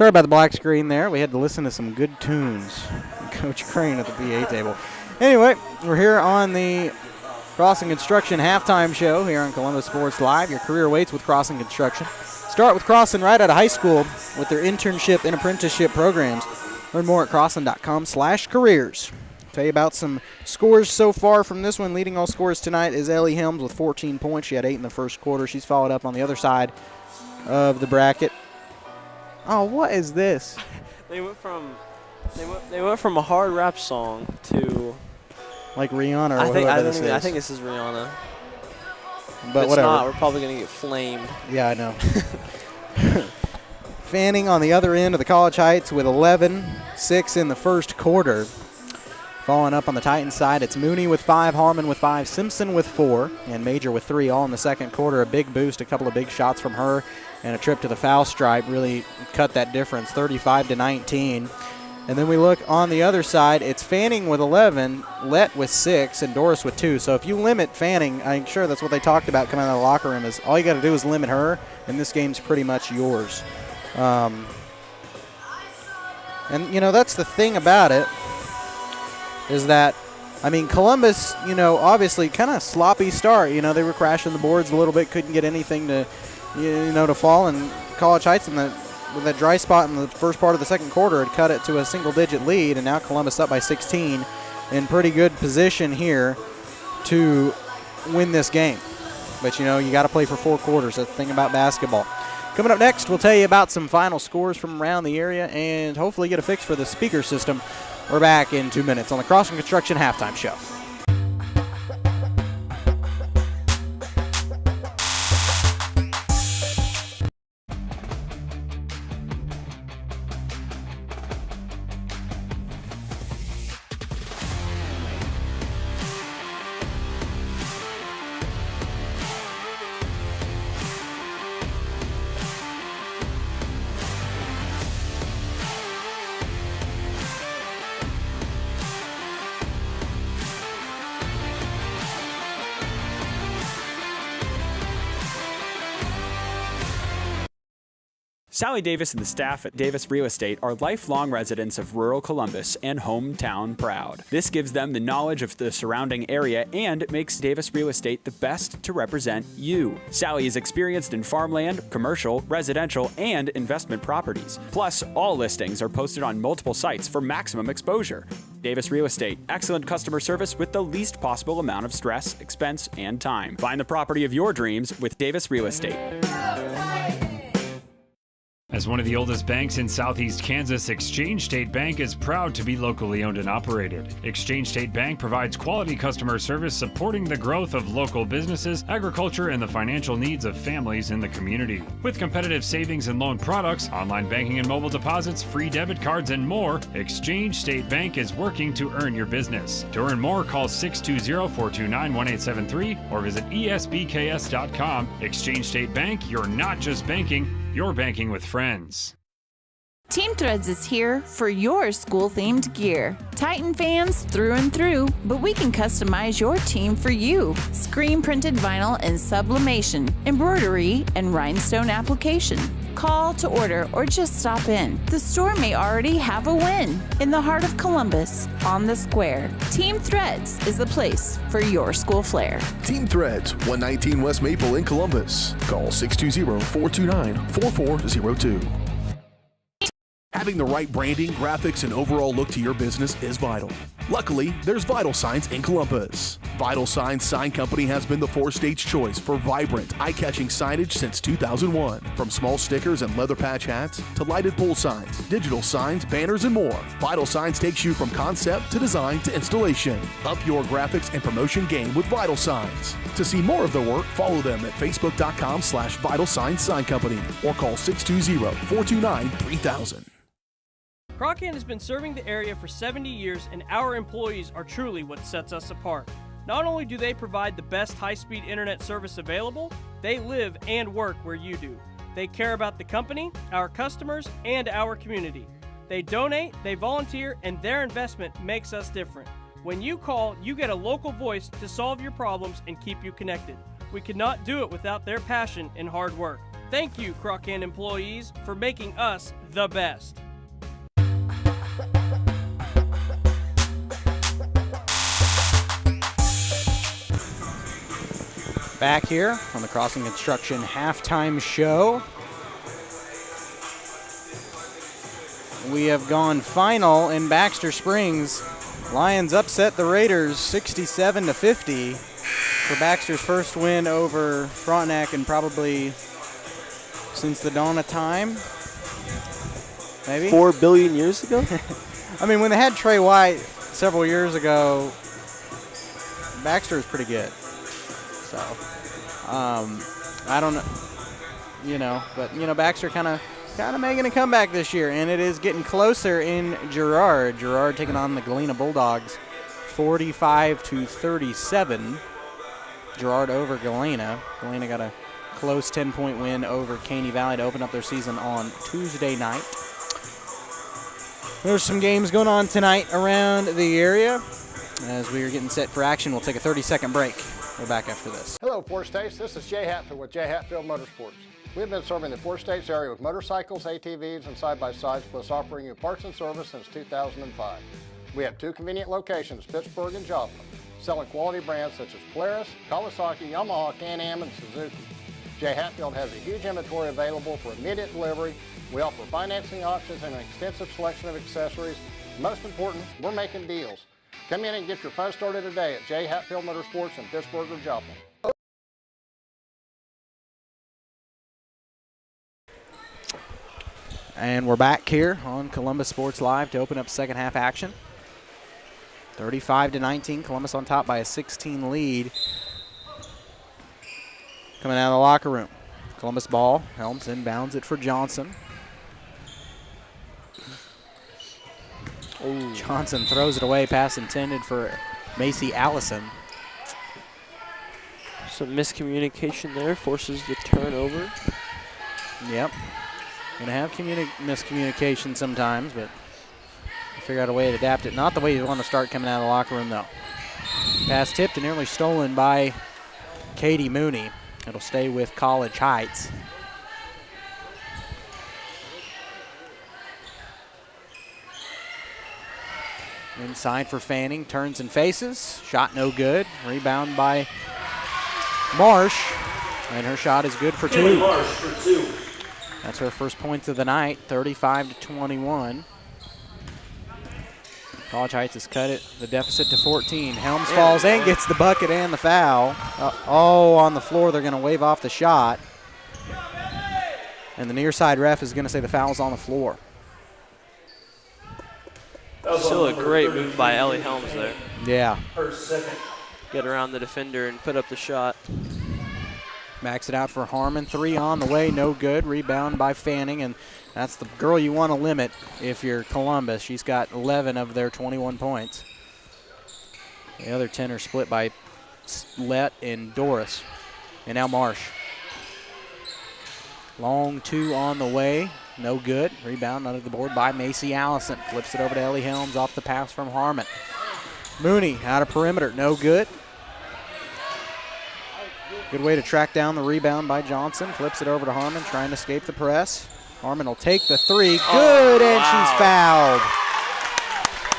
Sorry about the black screen there. We had to listen to some good tunes. Coach Crane at the PA table. Anyway, we're here on the Crossing Construction halftime show here on Columbus Sports Live. Your career waits with Crossing Construction. Start with Crossing right out of high school with their internship and apprenticeship programs. Learn more at crossing.com/careers. Tell you about some scores so far from this one. Leading all scores tonight is Ellie Helms with 14 points. She had 8 in the first quarter. She's followed up on the other side of the bracket. Oh, what is this? They went from a hard rap song to like Rihanna or I whoever think this is Rihanna. But if whatever. it's not, we're probably going to get flamed. Yeah, I know. Fanning on the other end of the College Heights with 11, 6 in the first quarter. Following up on the Titans side, it's Mooney with 5, Harmon with 5, Simpson with 4, and Major with 3, all in the second quarter. A big boost, a couple of big shots from her, and a trip to the foul stripe really cut that difference, 35-19. And then we look on the other side, it's Fanning with 11, Lett with 6, and Doris with 2. So if you limit Fanning, I'm sure that's what they talked about coming out of the locker room, is all you got to do is limit her, and this game's pretty much yours. And, you know, that's the thing about it, is that, I mean, Columbus, you know, obviously kind of sloppy start. You know, they were crashing the boards a little bit, couldn't get anything to, you know, to fall, and College Heights with that dry spot in the first part of the second quarter had cut it to a single-digit lead, and now Columbus up by 16 in pretty good position here to win this game. But, you know, you got to play for 4 quarters. That's the thing about basketball. Coming up next, we'll tell you about some final scores from around the area and hopefully get a fix for the speaker system. We're back in 2 minutes on the Crossing Construction halftime show. Sally Davis and the staff at Davis Real Estate are lifelong residents of rural Columbus and hometown proud. This gives them the knowledge of the surrounding area and makes Davis Real Estate the best to represent you. Sally is experienced in farmland, commercial, residential, and investment properties. Plus, all listings are posted on multiple sites for maximum exposure. Davis Real Estate, excellent customer service with the least possible amount of stress, expense, and time. Find the property of your dreams with Davis Real Estate. As one of the oldest banks in southeast Kansas, Exchange State Bank is proud to be locally owned and operated. Exchange State Bank provides quality customer service supporting the growth of local businesses, agriculture, and the financial needs of families in the community. With competitive savings and loan products, online banking and mobile deposits, free debit cards, and more, Exchange State Bank is working to earn your business. To earn more, call 620-429-1873 or visit esbks.com. Exchange State Bank, you're not just banking, you're banking with friends. Team Threads is here for your school-themed gear. Titan fans through and through, but we can customize your team for you. Screen-printed vinyl and sublimation, embroidery, and rhinestone application. Call to order or just stop in. The store may already have a win. In the heart of Columbus, on the square, Team Threads is the place for your school flair. Team Threads, 119 West Maple in Columbus. Call 620-429-4402. Having the right branding, graphics, and overall look to your business is vital. Luckily, there's Vital Signs in Columbus. Vital Signs Sign Company has been the four-stage choice for vibrant, eye-catching signage since 2001. From small stickers and leather patch hats to lighted pole signs, digital signs, banners, and more, Vital Signs takes you from concept to design to installation. Up your graphics and promotion game with Vital Signs. To see more of their work, follow them at facebook.com/Vital Signs Sign Company or call 620-429-3000. Crocan has been serving the area for 70 years, and our employees are truly what sets us apart. Not only do they provide the best high-speed internet service available, they live and work where you do. They care about the company, our customers, and our community. They donate, they volunteer, and their investment makes us different. When you call, you get a local voice to solve your problems and keep you connected. We could not do it without their passion and hard work. Thank you, Croc-Can employees, for making us the best. Back here on the Crossing Construction halftime show. We have gone final in Baxter Springs. Lions upset the Raiders 67-50 for Baxter's first win over Frontenac and probably since the dawn of time. Maybe 4 billion years ago. I mean, when they had Trey White several years ago, Baxter was pretty good. So, I don't know, but Baxter kind of making a comeback this year, and it is getting closer in Girard. Girard taking on the Galena Bulldogs, 45-37. Girard over Galena. Galena got a close 10-point win over Caney Valley to open up their season on Tuesday night. There's some games going on tonight around the area. As we are getting set for action, we'll take a 30-second break. We're back after this. Hello, Four States. This is Jay Hatfield with Jay Hatfield Motorsports. We've been serving the Four States area with motorcycles, ATVs, and side-by-sides, plus offering you parts and service since 2005. We have 2 convenient locations, Pittsburgh and Joplin, selling quality brands such as Polaris, Kawasaki, Yamaha, Can-Am, and Suzuki. Jay Hatfield has a huge inventory available for immediate delivery. We offer financing options and an extensive selection of accessories. Most important, we're making deals. Come in and get your fun started today at Jay Hatfield Motorsports in Pittsburgh or Joplin. And we're back here on Columbus Sports Live to open up second half action. 35-19, Columbus on top by a 16 lead. Coming out of the locker room. Columbus ball, Helms inbounds it for Johnson. Ooh. Johnson throws it away, pass intended for Macy Allison. Some miscommunication there, forces the turnover. Yep. Gonna have miscommunication sometimes, but figure out a way to adapt it. Not the way you want to start coming out of the locker room, though. Pass tipped and nearly stolen by Katie Mooney. It'll stay with College Heights. Inside for Fanning, turns and faces. Shot no good. Rebound by Marsh. And her shot is good for 2. Marsh for 2. That's her first points of the night, 35-21. College Heights has cut it, the deficit to 14. Helms falls and gets the bucket and the foul. On the floor, they're going to wave off the shot. And the near side ref is going to say the foul's on the floor. Still a great move by Ellie Helms there. Yeah. Her second. Get around the defender and put up the shot. Backs it out for Harmon. 3 on the way, no good. Rebound by Fanning, and that's the girl you want to limit if you're Columbus. She's got 11 of their 21 points. The other 10 are split by Lett and Doris. And now Marsh. Long 2 on the way, no good. Rebound under the board by Macy Allison. Flips it over to Ellie Helms off the pass from Harmon. Mooney out of perimeter, no good. Good way to track down the rebound by Johnson. Flips it over to Harmon, trying to escape the press. Harmon will take the 3. Good, and she's fouled.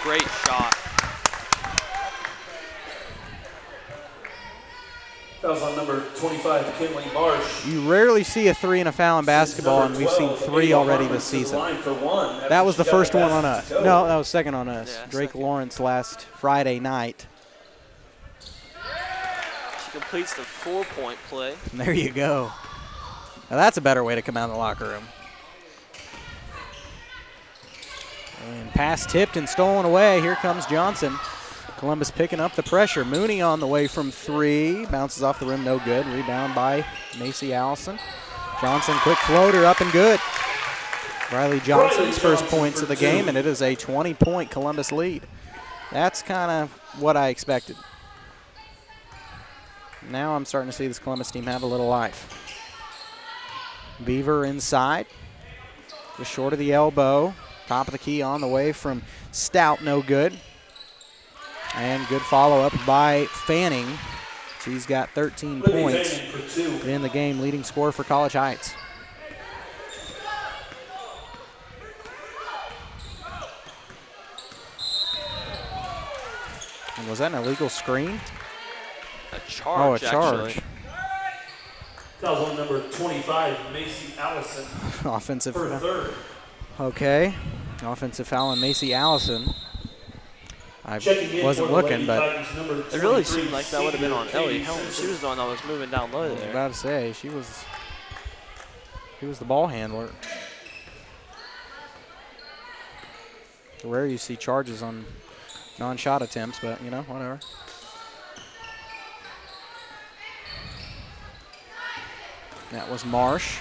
Great shot. That was on number 25, Kinley Marsh. You rarely see a 3 and a foul in basketball, and we've seen 3 already this season. That was the first one on us. No, that was second on us. Yeah, Drake second. Lawrence last Friday night. She completes the 4-point play. And there you go. Now that's a better way to come out of the locker room. And pass tipped and stolen away. Here comes Johnson. Columbus picking up the pressure. Mooney on the way from 3. Bounces off the rim, no good. Rebound by Macy Allison. Johnson, quick floater, up and good. Riley Johnson's first points of the game, and it is a 20-point Columbus lead. That's kind of what I expected. Now I'm starting to see this Columbus team have a little life. Beaver inside. Just short of the elbow. Top of the key on the way from Stout, no good. And good follow-up by Fanning. She's got 13 points in the game, leading scorer for College Heights. And was that an illegal screen? A charge, a charge. actually. Fouls on number 25, Macy Allison. Offensive. Her third. Okay. Offensive foul on Macy Allison. I Checking in wasn't for the looking, Lady but Titans, number It really 23, seemed like that would have been on senior Ellie Katie Helms. She Simpson. was the one that was moving down low I was there. about to say, she was the ball handler. Rare you see charges on non-shot attempts, but, you know, whatever. That was Marsh.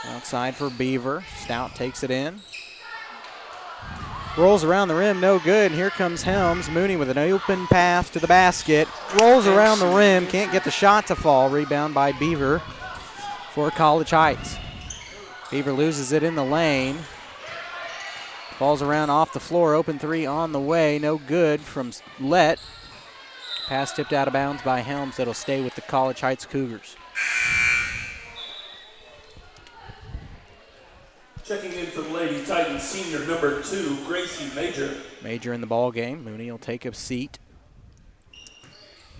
Outside for Beaver. Stout takes it in. Rolls around the rim, no good. And here comes Helms. Mooney with an open path to the basket. Rolls around the rim, can't get the shot to fall. Rebound by Beaver for College Heights. Beaver loses it in the lane. Falls around off the floor. Open three on the way. No good from Lett. Pass tipped out of bounds by Helms. That'll stay with the College Heights Cougars. Checking in for the Lady Titans, senior number 2, Gracie Major. Major in the ball game. Mooney will take a seat.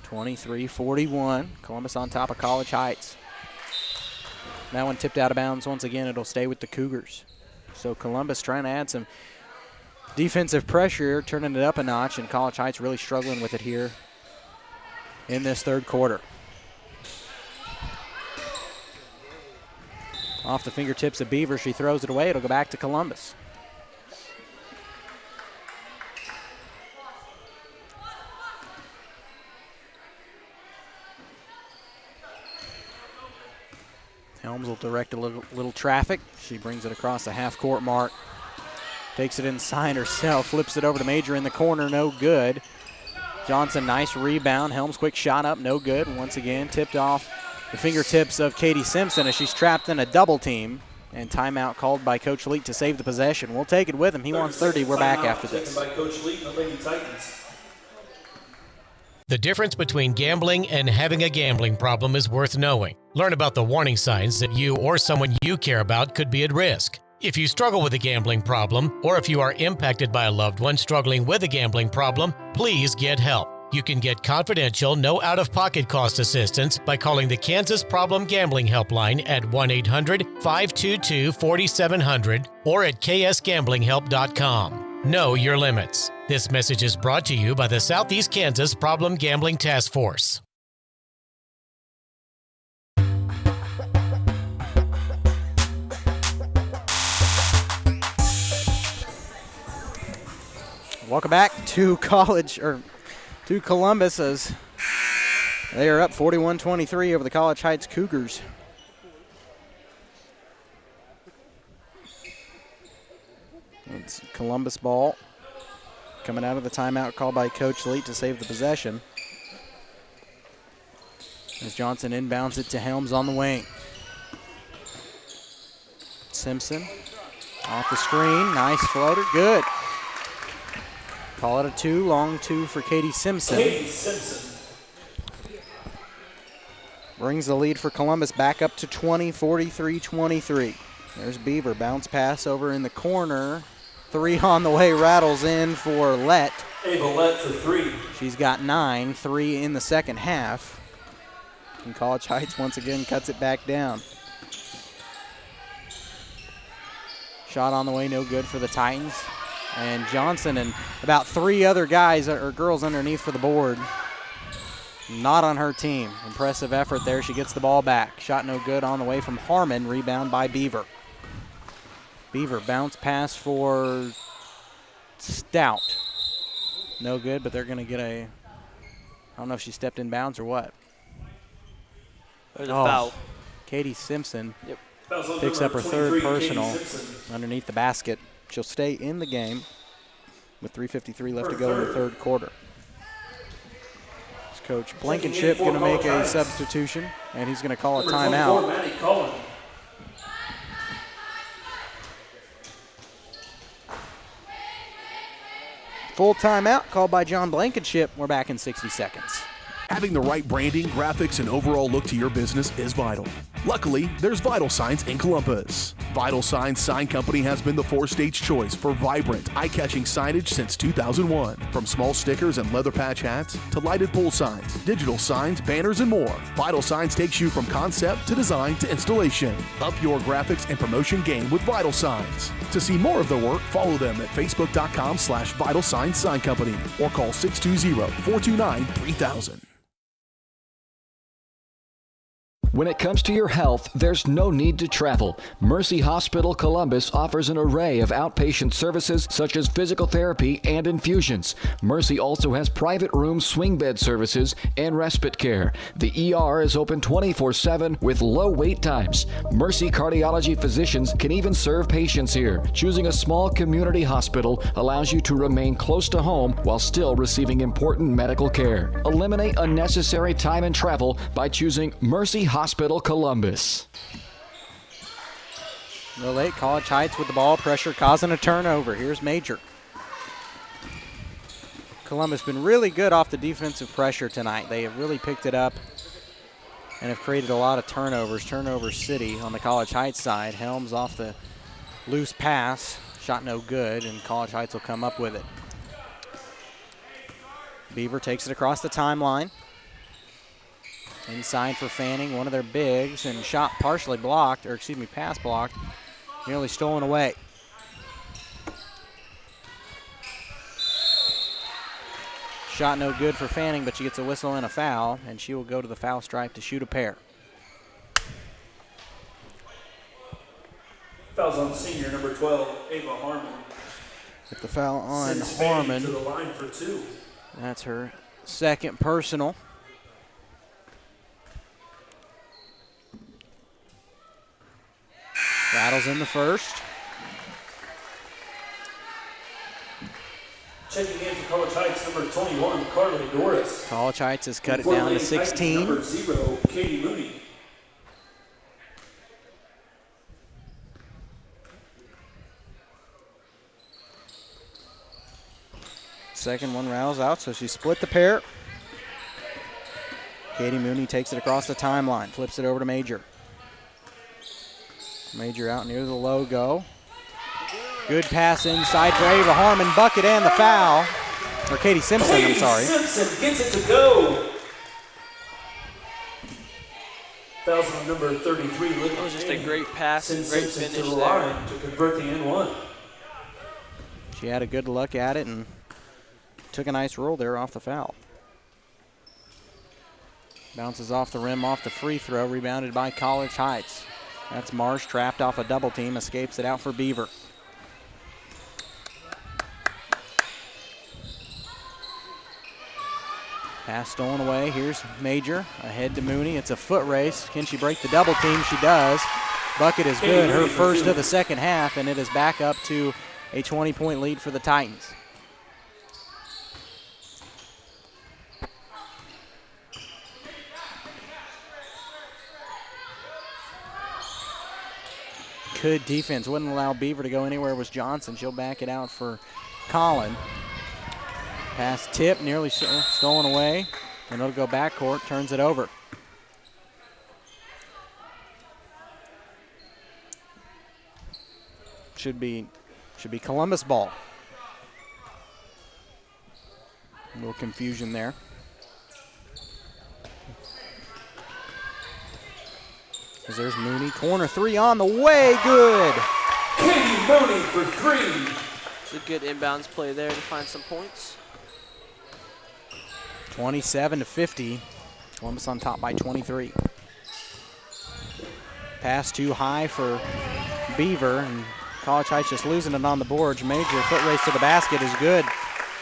23-41. Columbus on top of College Heights. That one tipped out of bounds once again. It'll stay with the Cougars. So Columbus trying to add some defensive pressure, turning it up a notch, and College Heights really struggling with it here in this third quarter. Off the fingertips of Beaver, she throws it away. It'll go back to Columbus. Helms will direct a little traffic. She brings it across the half-court mark. Takes it inside herself, flips it over to Major in the corner, no good. Johnson, nice rebound. Helms, quick shot up, no good. Once again, tipped off the fingertips of Katie Simpson as she's trapped in a double team. And timeout called by Coach Leet to save the possession. We'll take it with him. He wants 30. We're back after this. By Coach Leet and the Lady Titans. The difference between gambling and having a gambling problem is worth knowing. Learn about the warning signs that you or someone you care about could be at risk. If you struggle with a gambling problem, or if you are impacted by a loved one struggling with a gambling problem, please get help. You can get confidential, no out-of-pocket cost assistance by calling the Kansas Problem Gambling Helpline at 1-800-522-4700 or at ksgamblinghelp.com. Know your limits. This message is brought to you by the Southeast Kansas Problem Gambling Task Force. Welcome back to Columbus as they are up 41-23 over the College Heights Cougars. It's Columbus ball coming out of the timeout called by Coach Leet to save the possession. As Johnson inbounds it to Helms on the wing. Simpson off the screen, nice floater, good. Call it a 2, long 2 for Katie Simpson. Katie Simpson. Brings the lead for Columbus back up to 20, 43-23. There's Beaver, bounce pass over in the corner. 3 on the way, rattles in for Lett. Ava Lett for 3. She's got 9, 3 in the second half. And College Heights once again cuts it back down. Shot on the way, no good for the Titans. And Johnson and about 3 other guys or girls underneath for the board. Not on her team. Impressive effort there. She gets the ball back. Shot no good on the way from Harmon. Rebound by Beaver. Beaver bounce pass for Stout. No good, but they're going to get a, I don't know if she stepped in bounds or what. There's a foul. Katie Simpson Yep. picks up her third personal underneath the basket. She'll stay in the game with 3:53 left to go in the third quarter. Coach Blankenship going to make a substitution, and he's going to call a timeout. Full timeout called by John Blankenship. We're back in 60 seconds. Having the right branding, graphics, and overall look to your business is vital. Luckily, there's Vital Signs in Columbus. Vital Signs Sign Company has been the four-stage choice for vibrant, eye-catching signage since 2001. From small stickers and leather patch hats to lighted pole signs, digital signs, banners, and more, Vital Signs takes you from concept to design to installation. Up your graphics and promotion game with Vital Signs. To see more of their work, follow them at facebook.com/Vital Signs Sign Company or call 620-429-3000. When it comes to your health, there's no need to travel. Mercy Hospital Columbus offers an array of outpatient services such as physical therapy and infusions. Mercy also has private room swing bed services and respite care. The ER is open 24/7 with low wait times. Mercy cardiology physicians can even serve patients here. Choosing a small community hospital allows you to remain close to home while still receiving important medical care. Eliminate unnecessary time and travel by choosing Mercy Hospital Columbus. Real late, College Heights with the ball, pressure causing a turnover. Here's Major. Columbus been really good off the defensive pressure tonight. They have really picked it up and have created a lot of turnovers. Turnover city on the College Heights side. Helms off the loose pass, shot no good, and College Heights will come up with it. Beaver takes it across the timeline. Inside for Fanning, one of their bigs, and shot partially blocked, or excuse me, pass blocked, nearly stolen away. Shot no good for Fanning, but she gets a whistle and a foul, and she will go to the foul stripe to shoot a pair. Fouls on senior number 12, Ava Harmon. With the foul on Sends Fanning Harmon. to the line for 2. That's her second personal. Rattles in the first. Checking in for College Heights, number 21, Carly Doris. College Heights has cut it down to 16. Number 0, Katie Mooney. Second one rattles out, so she split the pair. Katie Mooney takes it across the timeline, flips it over to Major. Major out near the logo. Good pass inside for Ava Harmon, bucket and the foul. Or Katie Simpson, I'm sorry. Simpson gets it to go. Fouls on number 33. That was just a great pass and great Simpson finish to the there. line to convert the N1. She had a good look at it and took a nice roll there off the foul. Bounces off the rim, off the free throw, rebounded by College Heights. That's Marsh, trapped off a double team, escapes it out for Beaver. Pass stolen away. Here's Major, ahead to Mooney. It's a foot race. Can she break the double team? She does. Bucket is good, her first of the second half, and it is back up to a 20-point lead for the Titans. Good defense. Wouldn't allow Beaver to go anywhere. Was Johnson. She'll back it out for Collin. Pass tip, nearly stolen away. And it'll go backcourt, turns it over. Should be Columbus ball. A little confusion there. As there's Mooney, corner three on the way, good. Katie Mooney for 3. It's a good inbounds play there to find some points. 27-50. Columbus on top by 23. Pass too high for Beaver, and College Heights just losing it on the boards. Major foot race to the basket is good.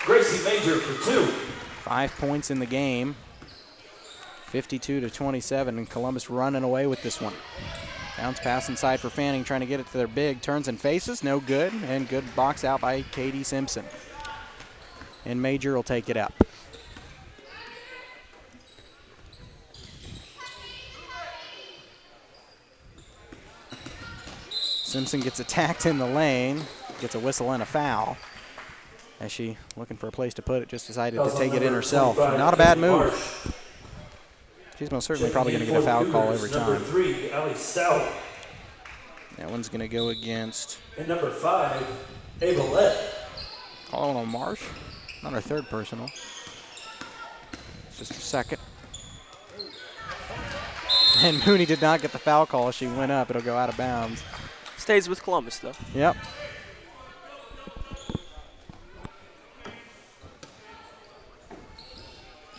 Gracie Major for 2. 5 points in the game. 52-27, and Columbus running away with this one. Bounce pass inside for Fanning, trying to get it to their big. Turns and faces, no good, and good box out by Katie Simpson. And Major will take it up. Simpson gets attacked in the lane, gets a whistle and a foul. As she, looking for a place to put it, just decided to take it in herself. Not a bad move. She's most certainly probably going to get a foul call every time. Number 3, Allie Stout. That one's going to go against. And number 5, Avalette. Calling on Marsh. Not our third personal. It's just a second. And Mooney did not get the foul call. She went up. It'll go out of bounds. Stays with Columbus, though. Yep.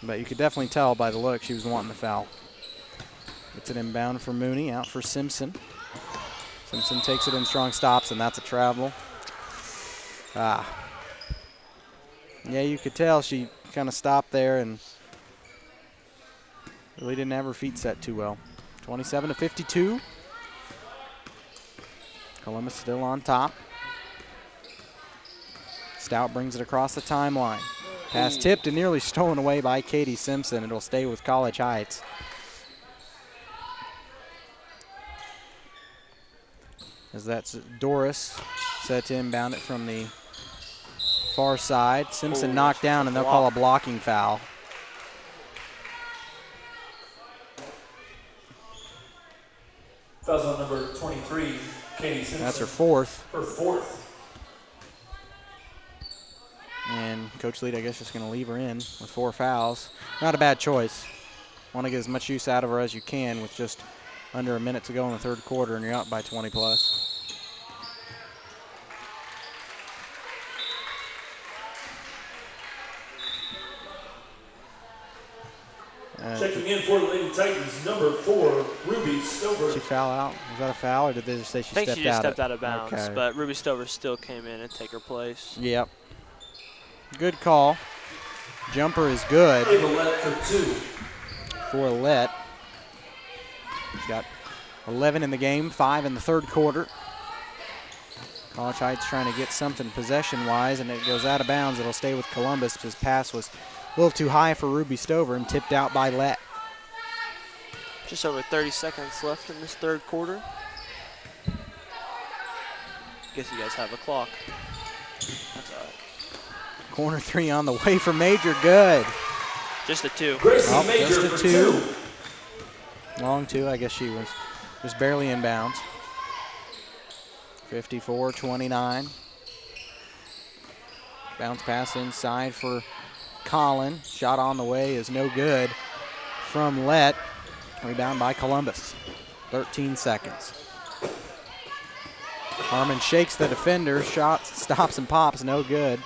But you could definitely tell by the look she was wanting the foul. Gets it inbound for Mooney, out for Simpson. Simpson takes it in strong, stops, and that's a travel. Yeah, you could tell she kind of stopped there and really didn't have her feet set too well. 27-52. Columbus still on top. Stout brings it across the timeline. Pass tipped and nearly stolen away by Katie Simpson. It'll stay with College Heights. As that's Doris set to inbound it from the far side. Simpson knocked down, and they'll call a blocking foul. Foul's on number 23, Katie Simpson. That's her fourth. Her fourth. And Coach Lead, I guess, just going to leave her in with 4 fouls. Not a bad choice. Want to get as much use out of her as you can with just under a minute to go in the third quarter, and you're up by 20 plus. Checking in for the Lady Titans, number 4, Ruby Stover. Did she foul out? Was that a foul, or did they just say she stepped out? I think she just stepped out of bounds, okay. but Ruby Stover still came in and take her place. Yep. Good call. Jumper is good. Avalette for 2. For Lett. She's got 11 in the game, 5 in the third quarter. College Heights trying to get something possession-wise, and it goes out of bounds. It'll stay with Columbus. His pass was a little too high for Ruby Stover and tipped out by Lett. Just over 30 seconds left in this third quarter. Guess you guys have a clock. That's all right. Corner 3 on the way for Major, good. Just a 2. Gracie Major just a 2. Long 2, I guess she was just barely in bounds. 54-29. Bounce pass inside for Collin. Shot on the way is no good from Lett. Rebound by Columbus. 13 seconds. Harmon shakes the defender. Shot stops and pops, no good.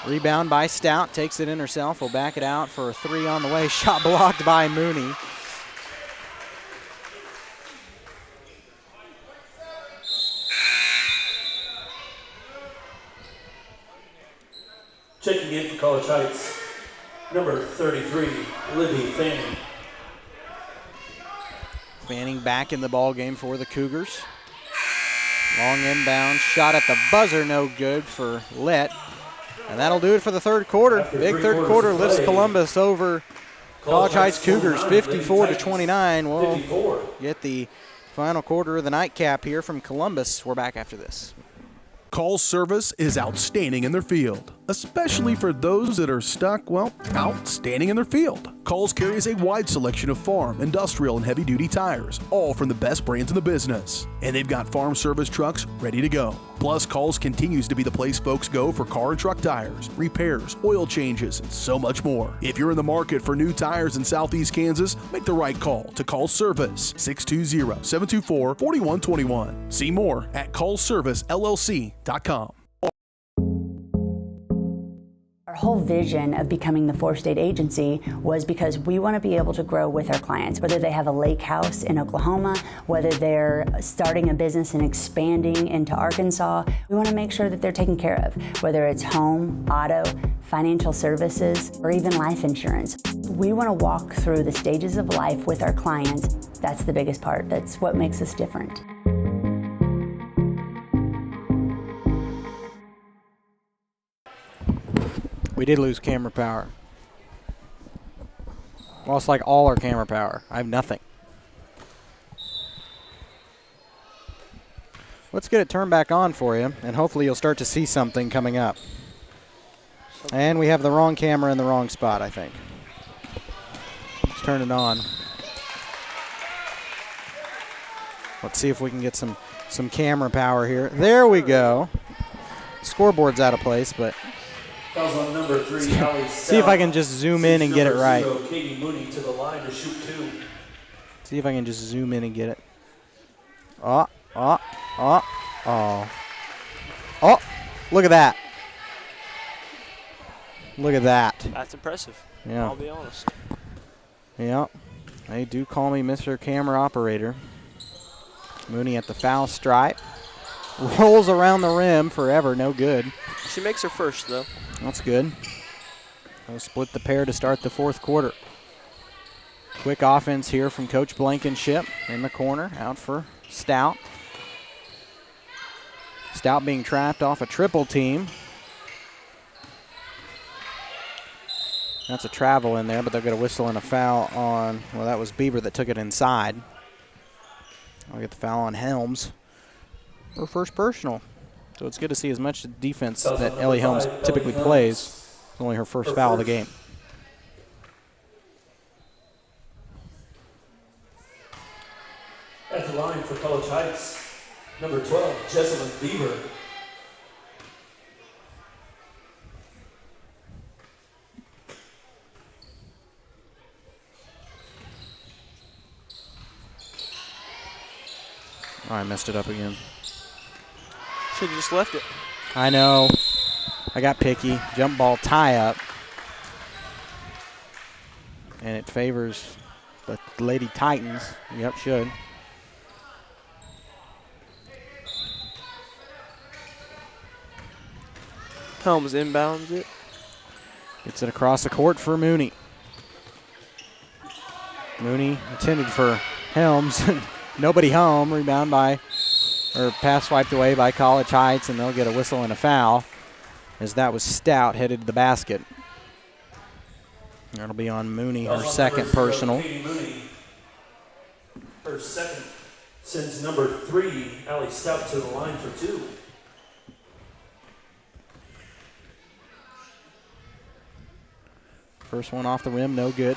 Rebound by Stout. Takes it in herself. Will back it out for a 3 on the way. Shot blocked by Mooney. Checking in for College Heights, number 33, Libby Fanning. Fanning back in the ball game for the Cougars. Long inbound, shot at the buzzer, no good for Lett. And that'll do it for the third quarter. Big third quarter lifts Columbus over College Heights Cougars, 54-29. We'll get the final quarter of the nightcap here from Columbus. We're back after this. Call's service is outstanding in their field, especially for those that are stuck, well, outstanding in their field. Call's carries a wide selection of farm, industrial, and heavy-duty tires, all from the best brands in the business. And they've got farm service trucks ready to go. Plus, Call's continues to be the place folks go for car and truck tires, repairs, oil changes, and so much more. If you're in the market for new tires in Southeast Kansas, make the right call to Call's Service, 620-724-4121. See more at callservicellc.com. Our whole vision of becoming the 4-state agency was because we want to be able to grow with our clients, whether they have a lake house in Oklahoma, whether they're starting a business and expanding into Arkansas. We want to make sure that they're taken care of, whether it's home, auto, financial services, or even life insurance. We want to walk through the stages of life with our clients. That's the biggest part. That's what makes us different. We did lose camera power. Lost like all our camera power. I have nothing. Let's get it turned back on for you, and hopefully you'll start to see something coming up. And we have the wrong camera in the wrong spot, I think. Let's turn it on. Let's see if we can get some camera power here. There we go. Scoreboard's out of place, but Fouls on number 3, Allie see if I can just zoom in and get it right. Katie Mooney to the line to shoot 2. See if I can just zoom in and get it. Oh, look at that. Look at that. That's impressive. Yeah. I'll be honest. Yeah. They do call me Mr. Camera Operator. Mooney at the foul stripe. Rolls around the rim forever, no good. She makes her first, though. That's good. We'll split the pair to start the fourth quarter. Quick offense here from Coach Blankenship in the corner, out for Stout. Stout being trapped off a triple team. That's a travel in there, but they'll get a whistle and a foul on, well, that was Bieber that took it inside. I'll get the foul on Helms. Her first personal. So it's good to see as much defense that Ellie Helms typically plays. It's only her first foul of the game. At the line for College Heights, number 12, Jesselyn Beaver. Oh, I messed it up again. Should have just left it. I know. I got picky. Jump ball tie up. And it favors the Lady Titans. Yep, should. Helms inbounds it. Gets it across the court for Mooney. Mooney intended for Helms. Nobody home. Rebound by, or pass swiped away by College Heights, and they'll get a whistle and a foul as that was Stout headed to the basket. That'll be on Mooney, her second personal. Katie Mooney, her second, sends number 3, Allie Stout, to the line for 2. First one off the rim, no good.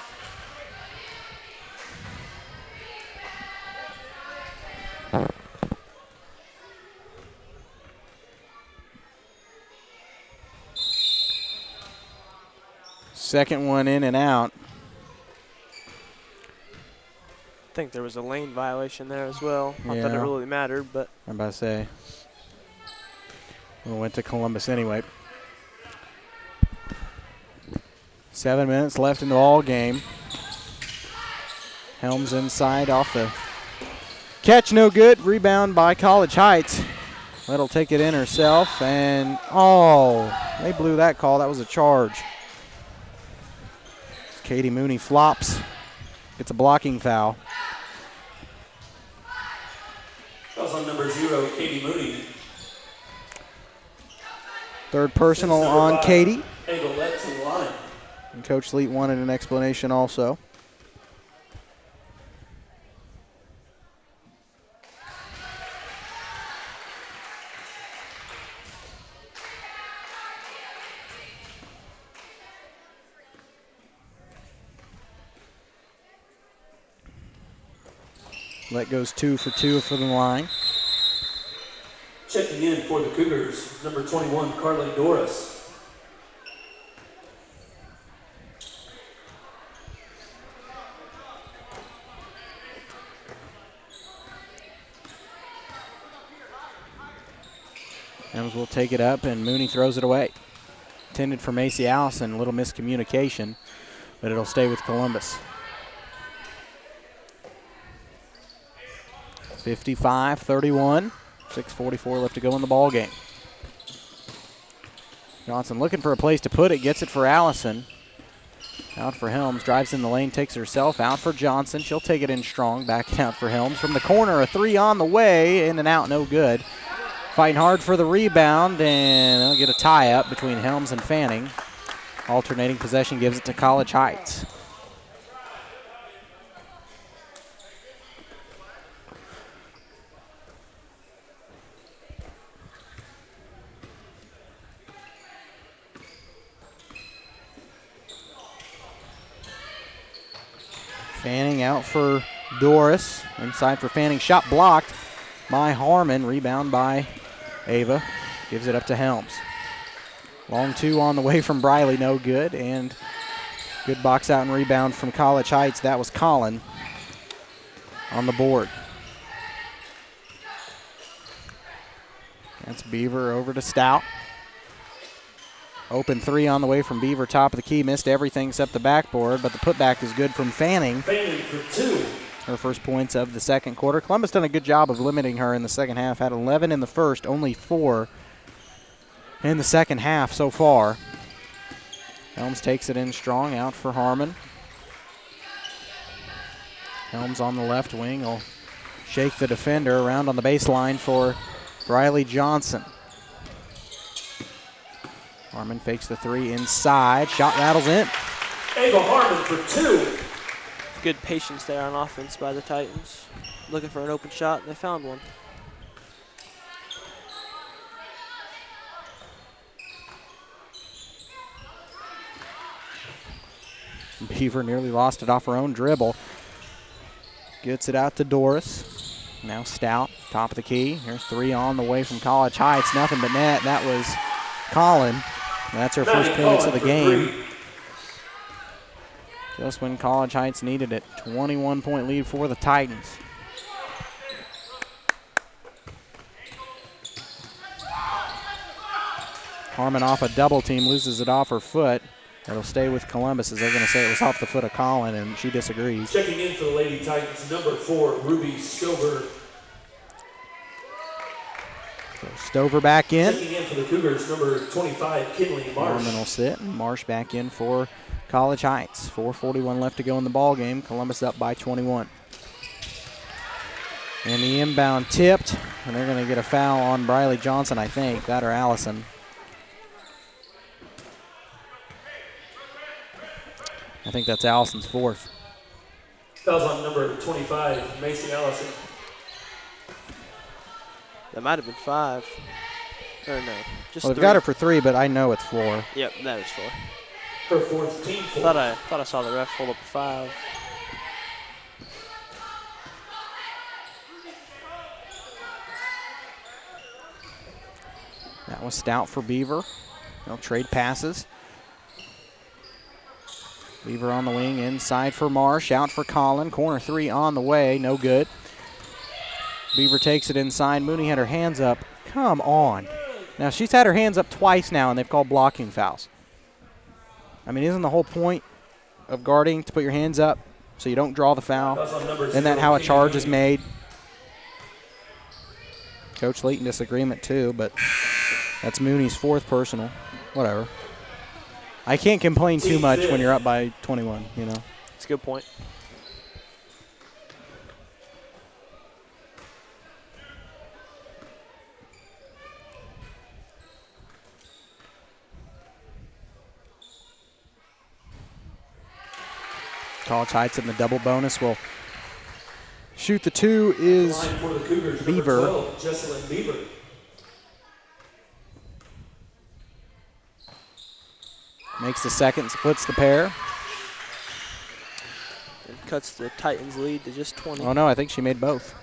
Second one in and out. I think there was a lane violation there as well. Not that it Yeah. really mattered, but I'm about to say. We went to Columbus anyway. 7 minutes left in the ball game. Helms inside off the catch, no good. Rebound by College Heights. That'll take it in herself, and they blew that call. That was a charge. Katie Mooney flops, gets a blocking foul. Fouls on number 0, Katie Mooney. Third personal on 5, Katie. Egelette to the line. And Coach Leet wanted an explanation also. That goes 2 for 2 for the line. Checking in for the Cougars, number 21, Carly Doris. Adams will take it up, and Mooney throws it away. Intended for Macy Allison, a little miscommunication, but it'll stay with Columbus. 55-31, 6:44 left to go in the ball game. Johnson looking for a place to put it, gets it for Allison. Out for Helms, drives in the lane, takes herself, out for Johnson. She'll take it in strong, back out for Helms. From the corner, a 3 on the way, in and out, no good. Fighting hard for the rebound, and they'll get a tie-up between Helms and Fanning. Alternating possession gives it to College Heights. Fanning out for Doris inside for Fanning. Shot blocked by Harmon. Rebound by Ava. Gives it up to Helms. Long two on the way from Briley. No good. And good box out and rebound from College Heights. That was Collin on the board. That's Beaver over to Stout. Open three on the way from Beaver, top of the key. Missed everything except the backboard, but the putback is good from Fanning. Fanning for two. Her first points of the second quarter. Columbus done a good job of limiting her in the second half. Had 11 in the first, only 4 in the second half so far. Helms takes it in strong, out for Harmon. Helms on the left wing will shake the defender around on the baseline for Briley Johnson. Harmon fakes the three inside. Shot rattles in. Ava Harmon for two. Good patience there on offense by the Titans. Looking for an open shot, and they found one. Beaver nearly lost it off her own dribble. Gets it out to Doris. Now Stout, top of the key. Here's three on the way from College Heights. Nothing but net. That was Collin. That's her first points of the game. Just when College Heights needed it. 21-point lead for the Titans. Harmon off a double team, loses it off her foot. It'll stay with Columbus, as they're going to say it was off the foot of Collin, and she disagrees. Checking in for the Lady Titans, number 4, Ruby Stover. So Stover back in. Checking in for the Cougars, number 25, Kinley Marsh. Harmon will sit, and Marsh back in for College Heights. 4:41 left to go in the ball game. Columbus up by 21. And the inbound tipped, and they're going to get a foul on Briley Johnson, I think, that or Allison. I think that's Allison's fourth. Foul's on number 25, Macy Allison. That might have been 5. Or no, just Well, they've 3. got her for 3, but I know it's 4. Yep, that is 4. Her fourth, team fourth. Thought I saw the ref hold up a 5. That was Stout for Beaver. They'll trade passes. Beaver on the wing, inside for Marsh, out for Collin. Corner 3 on the way, no good. Beaver takes it inside. Mooney had her hands up. Come on. Now, she's had her hands up twice now, and they've called blocking fouls. I mean, isn't the whole point of guarding to put your hands up so you don't draw the foul? Isn't that how a charge is made? Coach Layton disagreement too, but that's Mooney's 4th personal. Whatever. I can't complain too much when you're up by 21, you know. That's a good point. College Heights in the double bonus will shoot the 2 is For the Cougars, Beaver. number 12, Jesselyn Beaver. Makes the second, splits the pair. And cuts the Titans lead to just 20. Oh, no, I think she made both,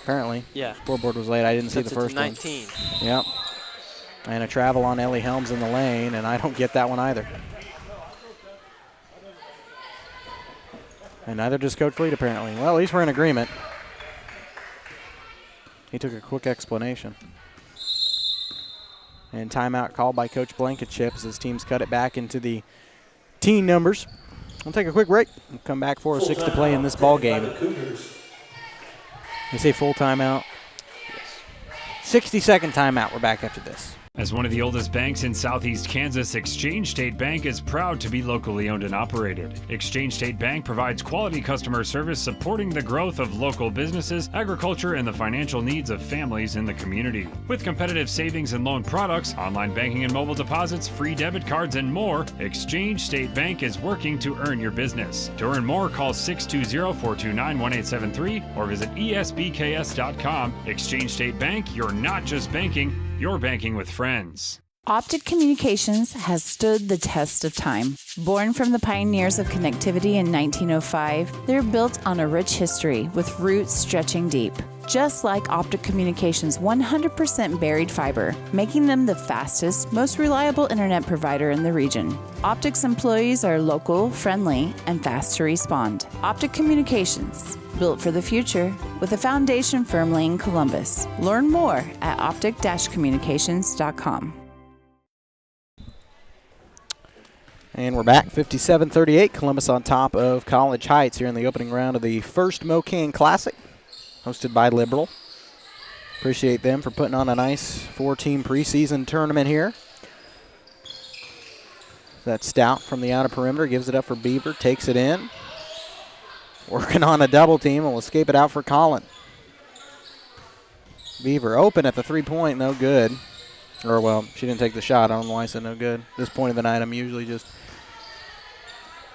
apparently. Yeah. Scoreboard was late. I didn't see the Cuts it to first one. 19. Yep. And a travel on Ellie Helms in the lane, and I don't get that one either. And neither does Coach Lead, apparently. Well, at least we're in agreement. He took a quick explanation. And timeout called by Coach Blankenship as his teams cut it back into the teen numbers. We'll take a quick break and come back 4:06 to play in this ball game. You say full timeout? Yes. 60-second timeout. We're back after this. As one of the oldest banks in Southeast Kansas, Exchange State Bank is proud to be locally owned and operated. Exchange State Bank provides quality customer service supporting the growth of local businesses, agriculture, and the financial needs of families in the community. With competitive savings and loan products, online banking and mobile deposits, free debit cards, and more, Exchange State Bank is working to earn your business. To earn more, call 620-429-1873 or visit esbks.com. Exchange State Bank, you're not just banking, you're banking with friends. Optic Communications has stood the test of time. Born from the pioneers of connectivity in 1905, they're built on a rich history with roots stretching deep. Just like Optic Communications' 100% buried fiber, making them the fastest, most reliable internet provider in the region. Optic's employees are local, friendly, and fast to respond. Optic Communications, built for the future, with a foundation firmly in Columbus. Learn more at optic-communications.com. And we're back, 57-38, Columbus on top of College Heights here in the opening round of the first MoKan Classic, hosted by Liberal. Appreciate them for putting on a nice 4-team preseason tournament here. That Stout from the outer perimeter gives it up for Beaver, takes it in. Working on a double team and will escape it out for Collin. Beaver open at the three-point, no good. Or, well, she didn't take the shot. I don't know why I said no good. This point of the night, I'm usually just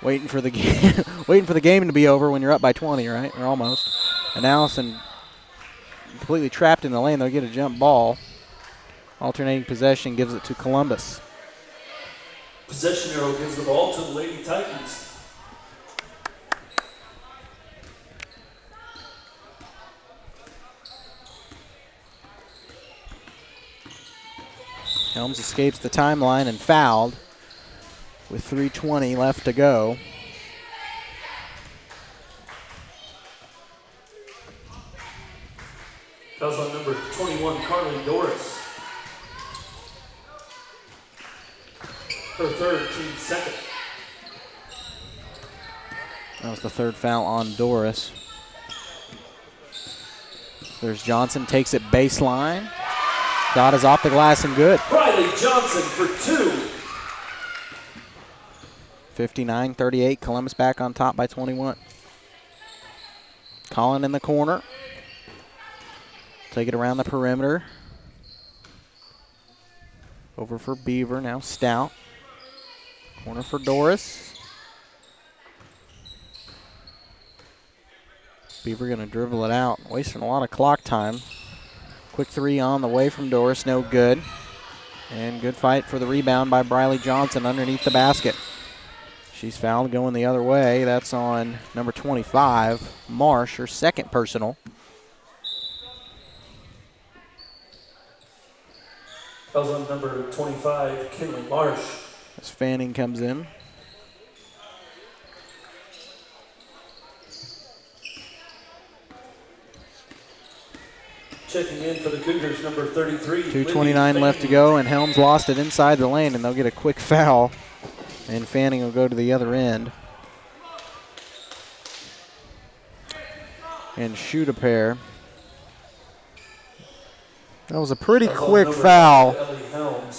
waiting for the game, waiting for the game to be over when you're up by 20, right? Or almost. And Allison completely trapped in the lane. They'll get a jump ball. Alternating possession gives it to Columbus. Possession arrow gives the ball to the Lady Titans. Helms escapes the timeline and fouled with 3:20 left to go. Fouls on number 21, Carly Doris. Her third, team second. That was the third foul on Doris. There's Johnson, takes it baseline. Shot is off the glass and good. Riley Johnson for two. 59-38, Columbus back on top by 21. Collin in the corner. Take it around the perimeter. Over for Beaver, now Stout. Corner for Doris. Beaver gonna dribble it out, wasting a lot of clock time. Quick three on the way from Doris, no good. And good fight for the rebound by Briley Johnson underneath the basket. She's fouled going the other way. That's on number 25, Marsh, her second personal. Fouls on number 25, Kinley Marsh. As Fanning comes in. Checking in for the Cougars, number 33. 2:29 left to go, and Helms lost it inside the lane, and they'll get a quick foul. And Fanning will go to the other end and shoot a pair. That was a pretty quick foul.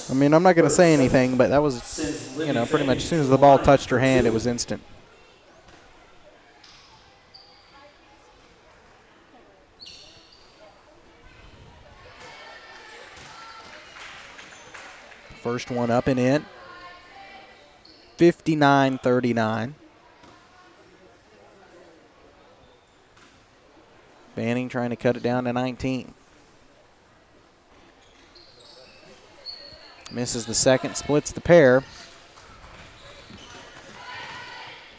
I mean, I'm not going to say anything, but that was, you know, pretty much as soon as the ball touched her hand, it was instant. First one up and in. 59-39. Fanning trying to cut it down to 19. Misses the second, splits the pair.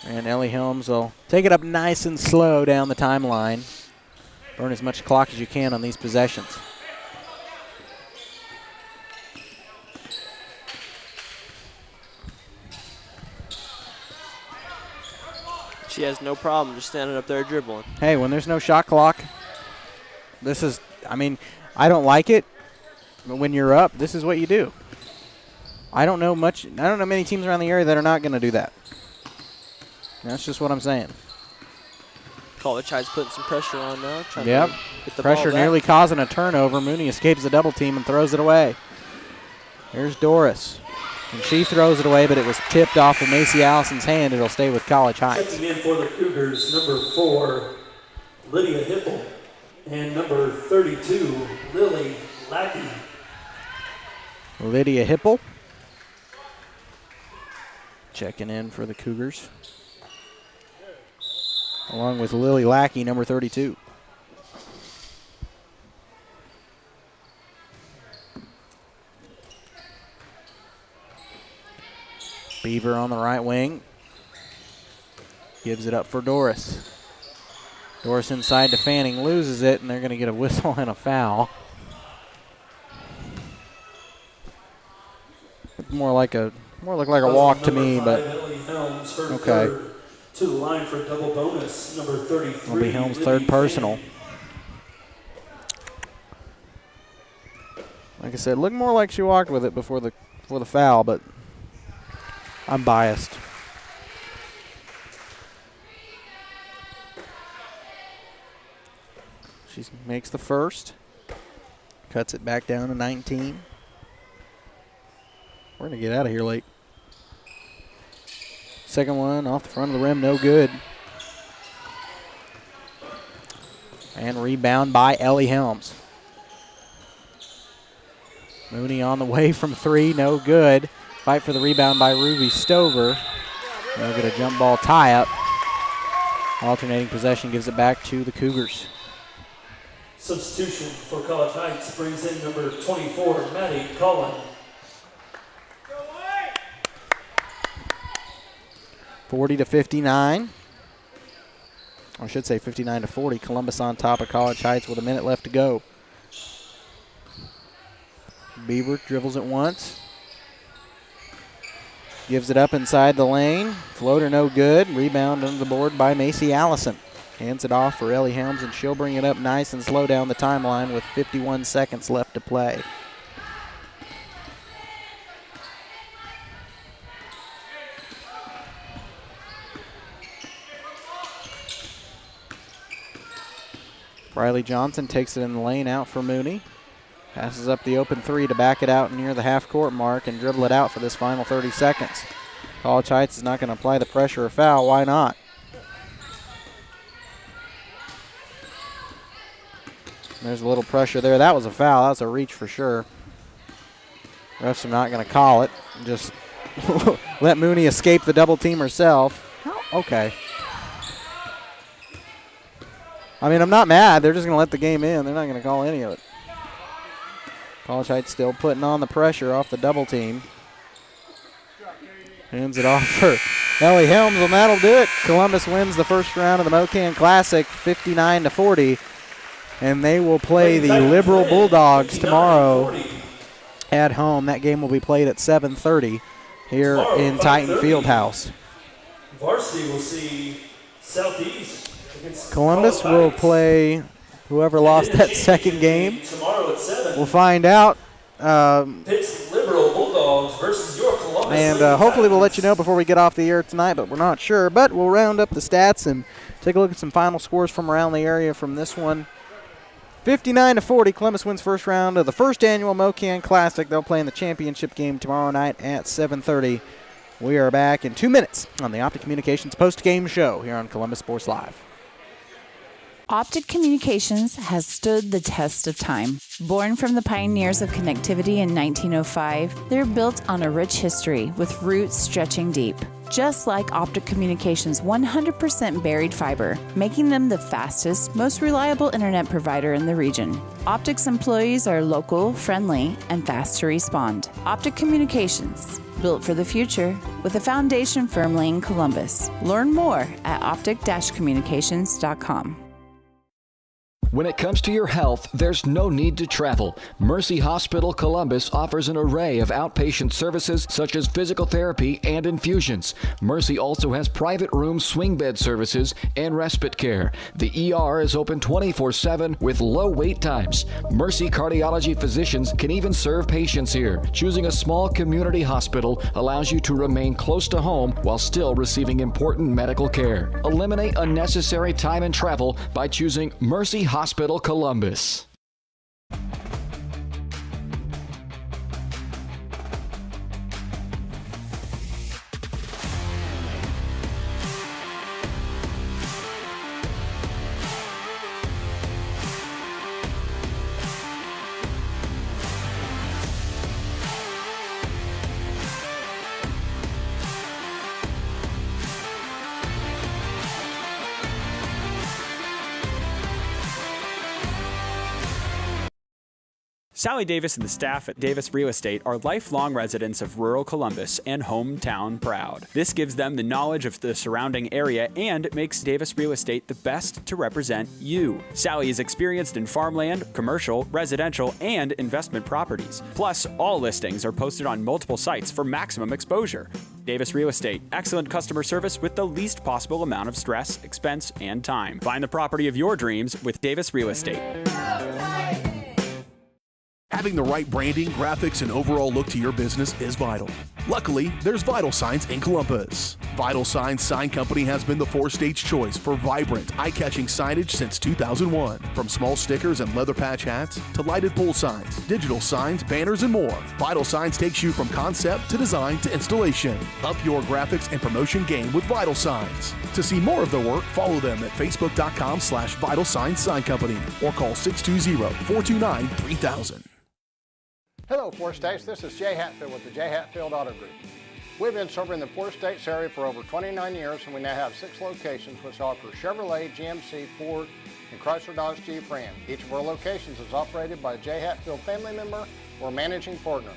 And Ellie Helms will take it up nice and slow down the timeline. Burn as much clock as you can on these possessions. She has no problem just standing up there dribbling. Hey, when there's no shot clock, this is, I mean, I don't like it, but when you're up, this is what you do. I don't know many teams around the area that are not going to do that. That's just what I'm saying. College High's putting some pressure on now. Yep. Pressure nearly causing a turnover. Mooney escapes the double team and throws it away. Here's Doris. And she throws it away, but it was tipped off of Macy Allison's hand. It'll stay with College Heights. Checking in for the Cougars, number 4, Lydia Hipple. And number 32, Lily Lackey. Lydia Hipple checking in for the Cougars, along with Lily Lackey, number 32. Beaver on the right wing. Gives it up for Doris. Doris inside to Fanning, loses it, and they're going to get a whistle and a foul. More like a walk to me, but okay. To the line for double bonus, number 33. It'll be Helms' third personal. Like I said, looked more like she walked with it before the foul, but I'm biased. She makes the first, cuts it back down to 19. We're going to get out of here late. Second one off the front of the rim, no good. And rebound by Ellie Helms. Mooney on the way from three, no good. Fight for the rebound by Ruby Stover. They'll get a jump ball tie-up. Alternating possession gives it back to the Cougars. Substitution for College Heights brings in number 24, Maddie Cullen. 40-59. I should say 59-40. Columbus on top of College Heights with a minute left to go. Beaver dribbles it once. Gives it up inside the lane. Floater no good. Rebound under the board by Macy Allison. Hands it off for Ellie Helms, and she'll bring it up nice and slow down the timeline with 51 seconds left to play. Riley Johnson takes it in the lane out for Mooney. Passes up the open three to back it out near the half-court mark and dribble it out for this final 30 seconds. College Heights is not going to apply the pressure or foul. Why not? There's a little pressure there. That was a foul. That was a reach for sure. Refs are not going to call it. Just let Mooney escape the double team herself. Okay. I mean, I'm not mad. They're just going to let the game in. They're not going to call any of it. College Heights still putting on the pressure off the double team. Hands it off for Ellie Helms, and that'll do it. Columbus wins the first round of the Mocan Classic 59-40. And they will play the Liberal Bulldogs tomorrow at home. That game will be played at 7:30 here in Titan Fieldhouse. Varsity will see Southeast against Columbus will play whoever lost that second game. Tomorrow at 7. We'll find out. Pitt's Liberal Bulldogs versus your Columbus. And hopefully we'll let you know before we get off the air tonight, but we're not sure. But we'll round up the stats and take a look at some final scores from around the area from this one. 59-40, Columbus wins first round of the first annual Mocan Classic. They'll play in the championship game tomorrow night at 7:30. We are back in 2 minutes on the Optic Communications post-game show here on Columbus Sports Live. Optic Communications has stood the test of time. Born from the pioneers of connectivity in 1905, they're built on a rich history with roots stretching deep. Just like Optic Communications' 100% buried fiber, making them the fastest, most reliable internet provider in the region. Optic's employees are local, friendly, and fast to respond. Optic Communications, built for the future, with a foundation firmly in Columbus. Learn more at optic-communications.com. When it comes to your health, there's no need to travel. Mercy Hospital Columbus offers an array of outpatient services such as physical therapy and infusions. Mercy also has private room swing bed services and respite care. The ER is open 24/7 with low wait times. Mercy cardiology physicians can even serve patients here. Choosing a small community hospital allows you to remain close to home while still receiving important medical care. Eliminate unnecessary time and travel by choosing Mercy Hospital Columbus. Sally Davis and the staff at Davis Real Estate are lifelong residents of rural Columbus and hometown proud. This gives them the knowledge of the surrounding area and makes Davis Real Estate the best to represent you. Sally is experienced in farmland, commercial, residential, and investment properties. Plus, all listings are posted on multiple sites for maximum exposure. Davis Real Estate, excellent customer service with the least possible amount of stress, expense, and time. Find the property of your dreams with Davis Real Estate. Having the right branding, graphics, and overall look to your business is vital. Luckily, there's Vital Signs in Columbus. Vital Signs Sign Company has been the four-stage choice for vibrant, eye-catching signage since 2001. From small stickers and leather patch hats to lighted pole signs, digital signs, banners, and more, Vital Signs takes you from concept to design to installation. Up your graphics and promotion game with Vital Signs. To see more of their work, follow them at facebook.com/Vital Signs Sign Company or call 620-429-3000. Hello, Forest States. This is Jay Hatfield with the Jay Hatfield Auto Group. We've been serving the Forest States area for over 29 years, and we now have 6 locations which offer Chevrolet, GMC, Ford, and Chrysler Dodge Jeep Ram. Each of our locations is operated by a Jay Hatfield family member or managing partner.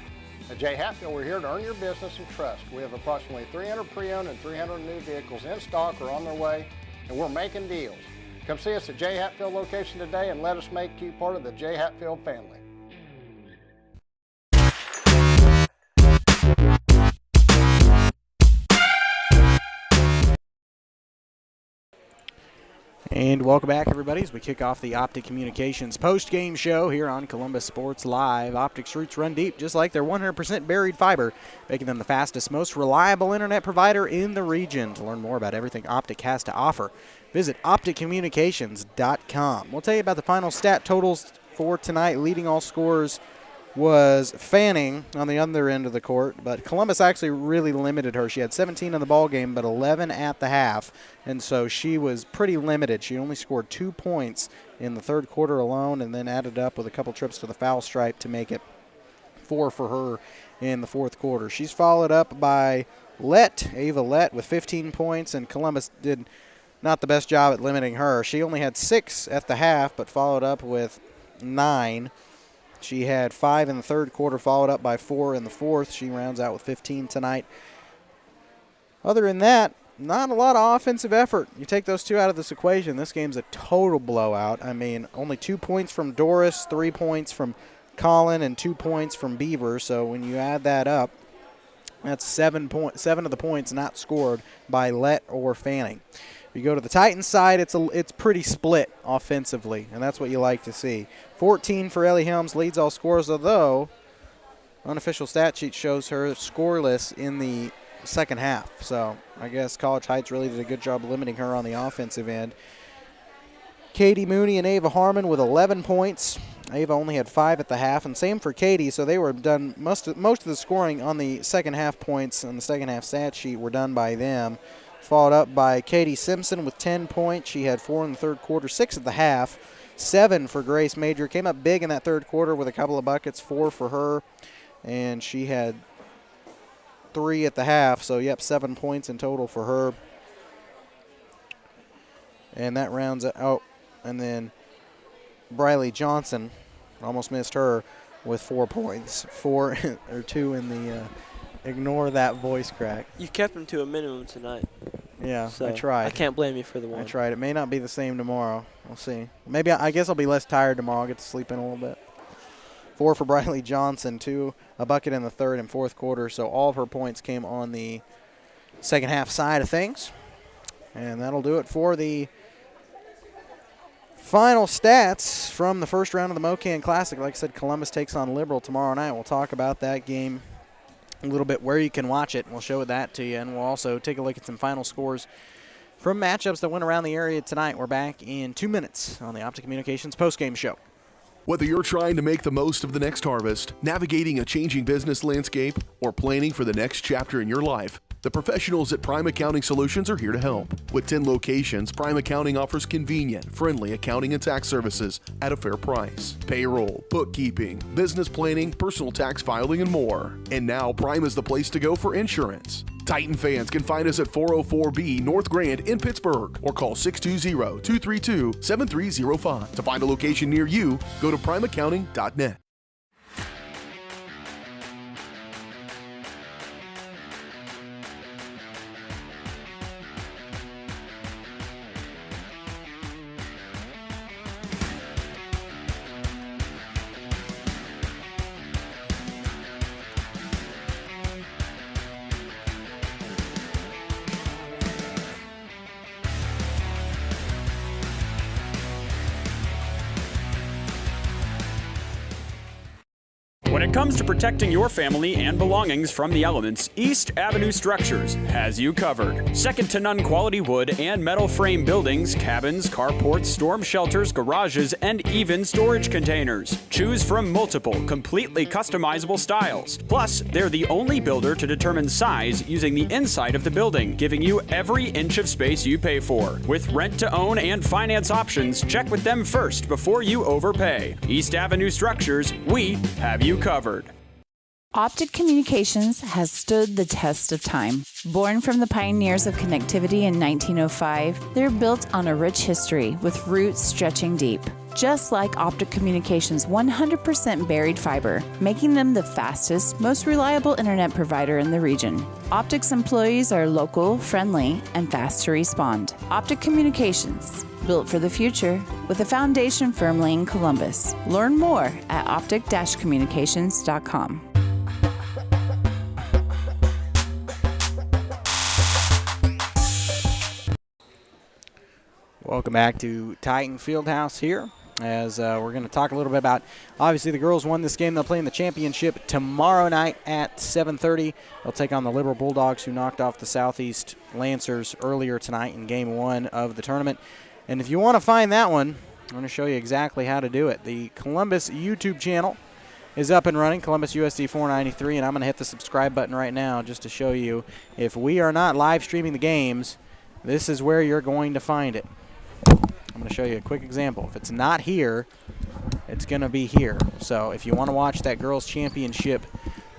At Jay Hatfield, we're here to earn your business and trust. We have approximately 300 pre-owned and 300 new vehicles in stock or on their way, and we're making deals. Come see us at Jay Hatfield location today and let us make you part of the Jay Hatfield family. And welcome back, everybody, as we kick off the Optic Communications post-game show here on Columbus Sports Live. Optic's roots run deep, just like their 100% buried fiber, making them the fastest, most reliable internet provider in the region. To learn more about everything Optic has to offer, visit opticcommunications.com. We'll tell you about the final stat totals for tonight. Leading all scorers was Fanning on the other end of the court, but Columbus actually really limited her. She had 17 in the ball game, but 11 at the half, and so she was pretty limited. She only scored 2 points in the third quarter alone, and then added up with a couple trips to the foul stripe to make it 4 for her in the fourth quarter. She's followed up by Ava Lett with 15 points, and Columbus did not the best job at limiting her. She only had 6 at the half, but followed up with 9. She had 5 in the third quarter, followed up by 4 in the fourth. She rounds out with 15 tonight. Other than that, not a lot of offensive effort. You take those 2 out of this equation, this game's a total blowout. I mean, only 2 points from Doris, 3 points from Colin, and 2 points from Beaver. So when you add that up, that's 7 of the points not scored by Lett or Fanning. If you go to the Titans side, it's pretty split offensively, and that's what you like to see. 14 for Ellie Helms, leads all scorers, although unofficial stat sheet shows her scoreless in the second half. So I guess College Heights really did a good job limiting her on the offensive end. Katie Mooney and Ava Harmon with 11 points. Ava only had 5 at the half, and same for Katie, so they were done. Most of the scoring on the second half points on the second half stat sheet were done by them. Followed up by Katie Simpson with 10 points. She had 4 in the third quarter, 6 at the half, 7 for Grace Major. Came up big in that third quarter with a couple of buckets, 4 for her, and she had 3 at the half, so 7 points in total for her. And that rounds it out. And then Briley Johnson, almost missed her, with 4 points. 4 or 2 in the ignore that voice crack. You kept him to a minimum tonight. Yeah, so I tried. I can't blame you for the one. I tried. It may not be the same tomorrow. We'll see. Maybe I guess I'll be less tired tomorrow. I'll get to sleep in a little bit. 4 for Briley Johnson, 2, a bucket in the third and fourth quarter. So all of her points came on the second half side of things. And that'll do it for the final stats from the first round of the Mocan Classic. Like I said, Columbus takes on Liberal tomorrow night. We'll talk about that game a little bit, where you can watch it. We'll show that to you, and we'll also take a look at some final scores from matchups that went around the area tonight. We're back in 2 minutes on the Optic Communications postgame show. Whether you're trying to make the most of the next harvest, navigating a changing business landscape, or planning for the next chapter in your life, the professionals at Prime Accounting Solutions are here to help. With 10 locations, Prime Accounting offers convenient, friendly accounting and tax services at a fair price. Payroll, bookkeeping, business planning, personal tax filing, and more. And now Prime is the place to go for insurance. Titan fans can find us at 404B North Grand in Pittsburgh or call 620-232-7305. To find a location near you, go to primeaccounting.net. When it comes to protecting your family and belongings from the elements, East Avenue Structures has you covered. Second to none quality wood and metal frame buildings, cabins, carports, storm shelters, garages, and even storage containers. Choose from multiple, completely customizable styles. Plus, they're the only builder to determine size using the inside of the building, giving you every inch of space you pay for. With rent to own and finance options, check with them first before you overpay. East Avenue Structures, we have you covered. Optic Communications has stood the test of time. Born from the pioneers of connectivity in 1905, they're built on a rich history with roots stretching deep. Just like Optic Communications' 100% buried fiber, making them the fastest, most reliable internet provider in the region. Optic's employees are local, friendly, and fast to respond. Optic Communications, built for the future, with a foundation firmly in Columbus. Learn more at optic-communications.com. Welcome back to Titan Fieldhouse here, as we're going to talk a little bit about, obviously the girls won this game. They'll play in the championship tomorrow night at 7:30. They'll take on the Liberal Bulldogs, who knocked off the Southeast Lancers earlier tonight in Game 1 of the tournament. And if you want to find that one, I'm going to show you exactly how to do it. The Columbus YouTube channel is up and running, Columbus USD 493, and I'm going to hit the subscribe button right now just to show you, if we are not live streaming the games, this is where you're going to find it. I'm going to show you a quick example. If it's not here, it's going to be here. So if you want to watch that girls' championship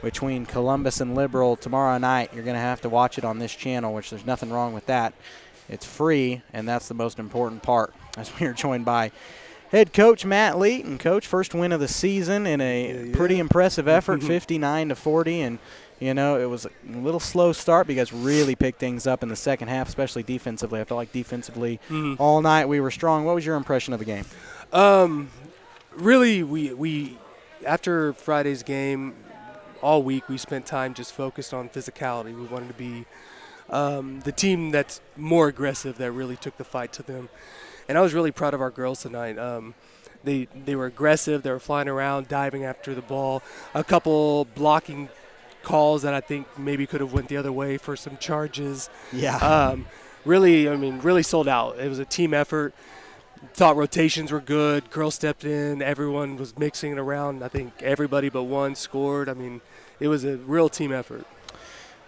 between Columbus and Liberal tomorrow night, you're going to have to watch it on this channel, which there's nothing wrong with that. It's free, and that's the most important part. As we are joined by head coach Matt Leet, and coach, first win of the season in a pretty impressive effort, 59-40, and you know, it was a little slow start, but you guys really picked things up in the second half, especially defensively. I felt like defensively all night we were strong. What was your impression of the game? Really, we after Friday's game, all week we spent time just focused on physicality. We wanted to be the team that's more aggressive, that really took the fight to them. And I was really proud of our girls tonight. They were aggressive. They were flying around, diving after the ball. A couple blocking calls that I think maybe could have went the other way for some charges. Yeah. Really sold out. It was a team effort. Thought rotations were good. Girls stepped in. Everyone was mixing it around. I think everybody but one scored. I mean, it was a real team effort.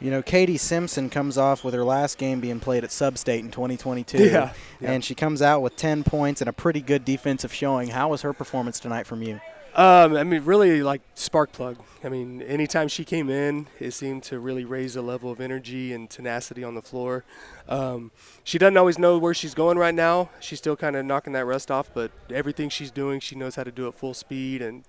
You know, Katie Simpson comes off with her last game being played at Substate in 2022. And she comes out with 10 points and a pretty good defensive showing. How was her performance tonight from you? Really like spark plug. I mean, anytime she came in, it seemed to really raise the level of energy and tenacity on the floor. She doesn't always know where she's going right now. She's still kind of knocking that rust off, but everything she's doing, she knows how to do it full speed. And,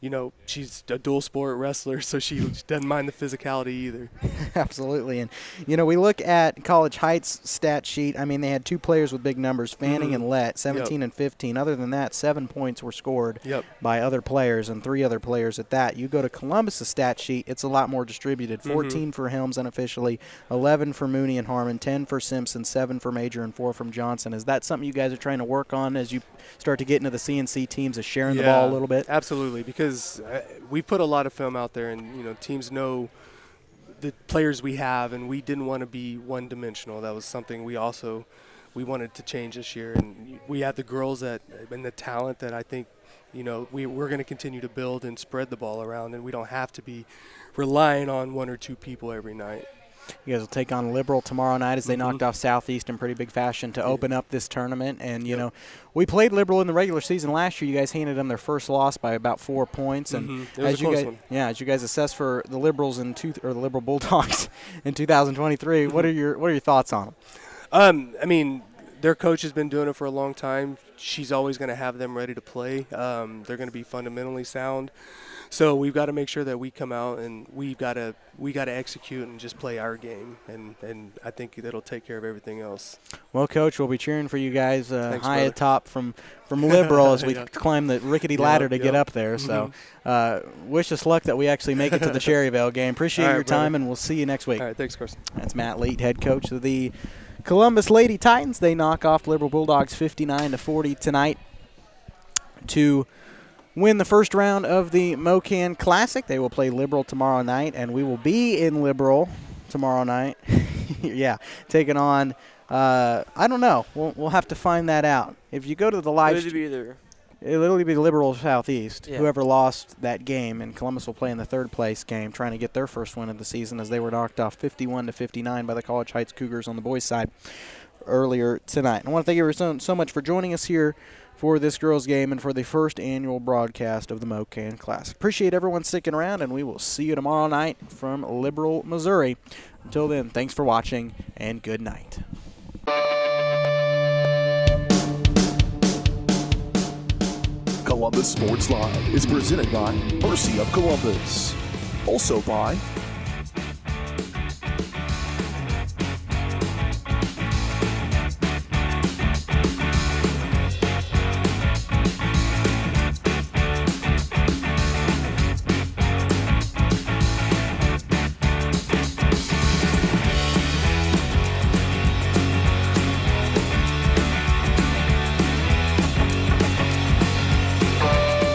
you know, she's a dual sport wrestler, so she doesn't mind the physicality either. Absolutely. And, you know, we look at College Heights stat sheet. I mean, they had two players with big numbers, Fanning and Lett, 17 and 15. Other than that, 7 points were scored by other players and 3 other players at that. You go to Columbus' stat sheet, it's a lot more distributed. 14 for Helms unofficially, 11 for Mooney and Harmon, 10 for Simpson, 7 for Major, and 4 from Johnson. Is that something you guys are trying to work on as you start to get into the CNC teams, of sharing the ball a little bit? Absolutely, because we put a lot of film out there, and, you know, teams know the players we have, and we didn't want to be one-dimensional. That was something we wanted to change this year, and we have the girls and the talent that I think, you know, we're going to continue to build and spread the ball around, and we don't have to be relying on 1 or 2 people every night. You guys will take on Liberal tomorrow night as they knocked off Southeast in pretty big fashion to open up this tournament. And, you know, we played Liberal in the regular season last year. You guys handed them their first loss by about 4 points. And it was a close one. As you guys assess for the Liberals or the Liberal Bulldogs in 2023, what are your thoughts on them? I mean, their coach has been doing it for a long time. She's always going to have them ready to play. They're going to be fundamentally sound. So we've got to make sure that we come out and we got to execute and just play our game, and I think that'll take care of everything else. Well, Coach, we'll be cheering for you guys high atop from Liberal as we climb the rickety ladder to get up there. So wish us luck that we actually make it to the Cherryvale game. Appreciate your time, and we'll see you next week. All right, thanks, Carson. That's Matt Leet, head coach of the Columbus Lady Titans. They knock off Liberal Bulldogs 59-40 tonight to win the first round of the MoKan Classic. They will play Liberal tomorrow night, and we will be in Liberal tomorrow night. Yeah, taking on, I don't know. We'll have to find that out. If you go to the live It'll literally be Liberal Southeast, Yeah. whoever lost that game, and Columbus will play in the third place game, trying to get their first win of the season as they were knocked off 51-59 by the College Heights Cougars on the boys' side earlier tonight. I want to thank you so much for joining us here for this girls' game and for the first annual broadcast of the MoKan Classic. Appreciate everyone sticking around, and we will see you tomorrow night from Liberal, Missouri. Until then, thanks for watching, and good night. Columbus Sports Live is presented by Mercy of Columbus. Also by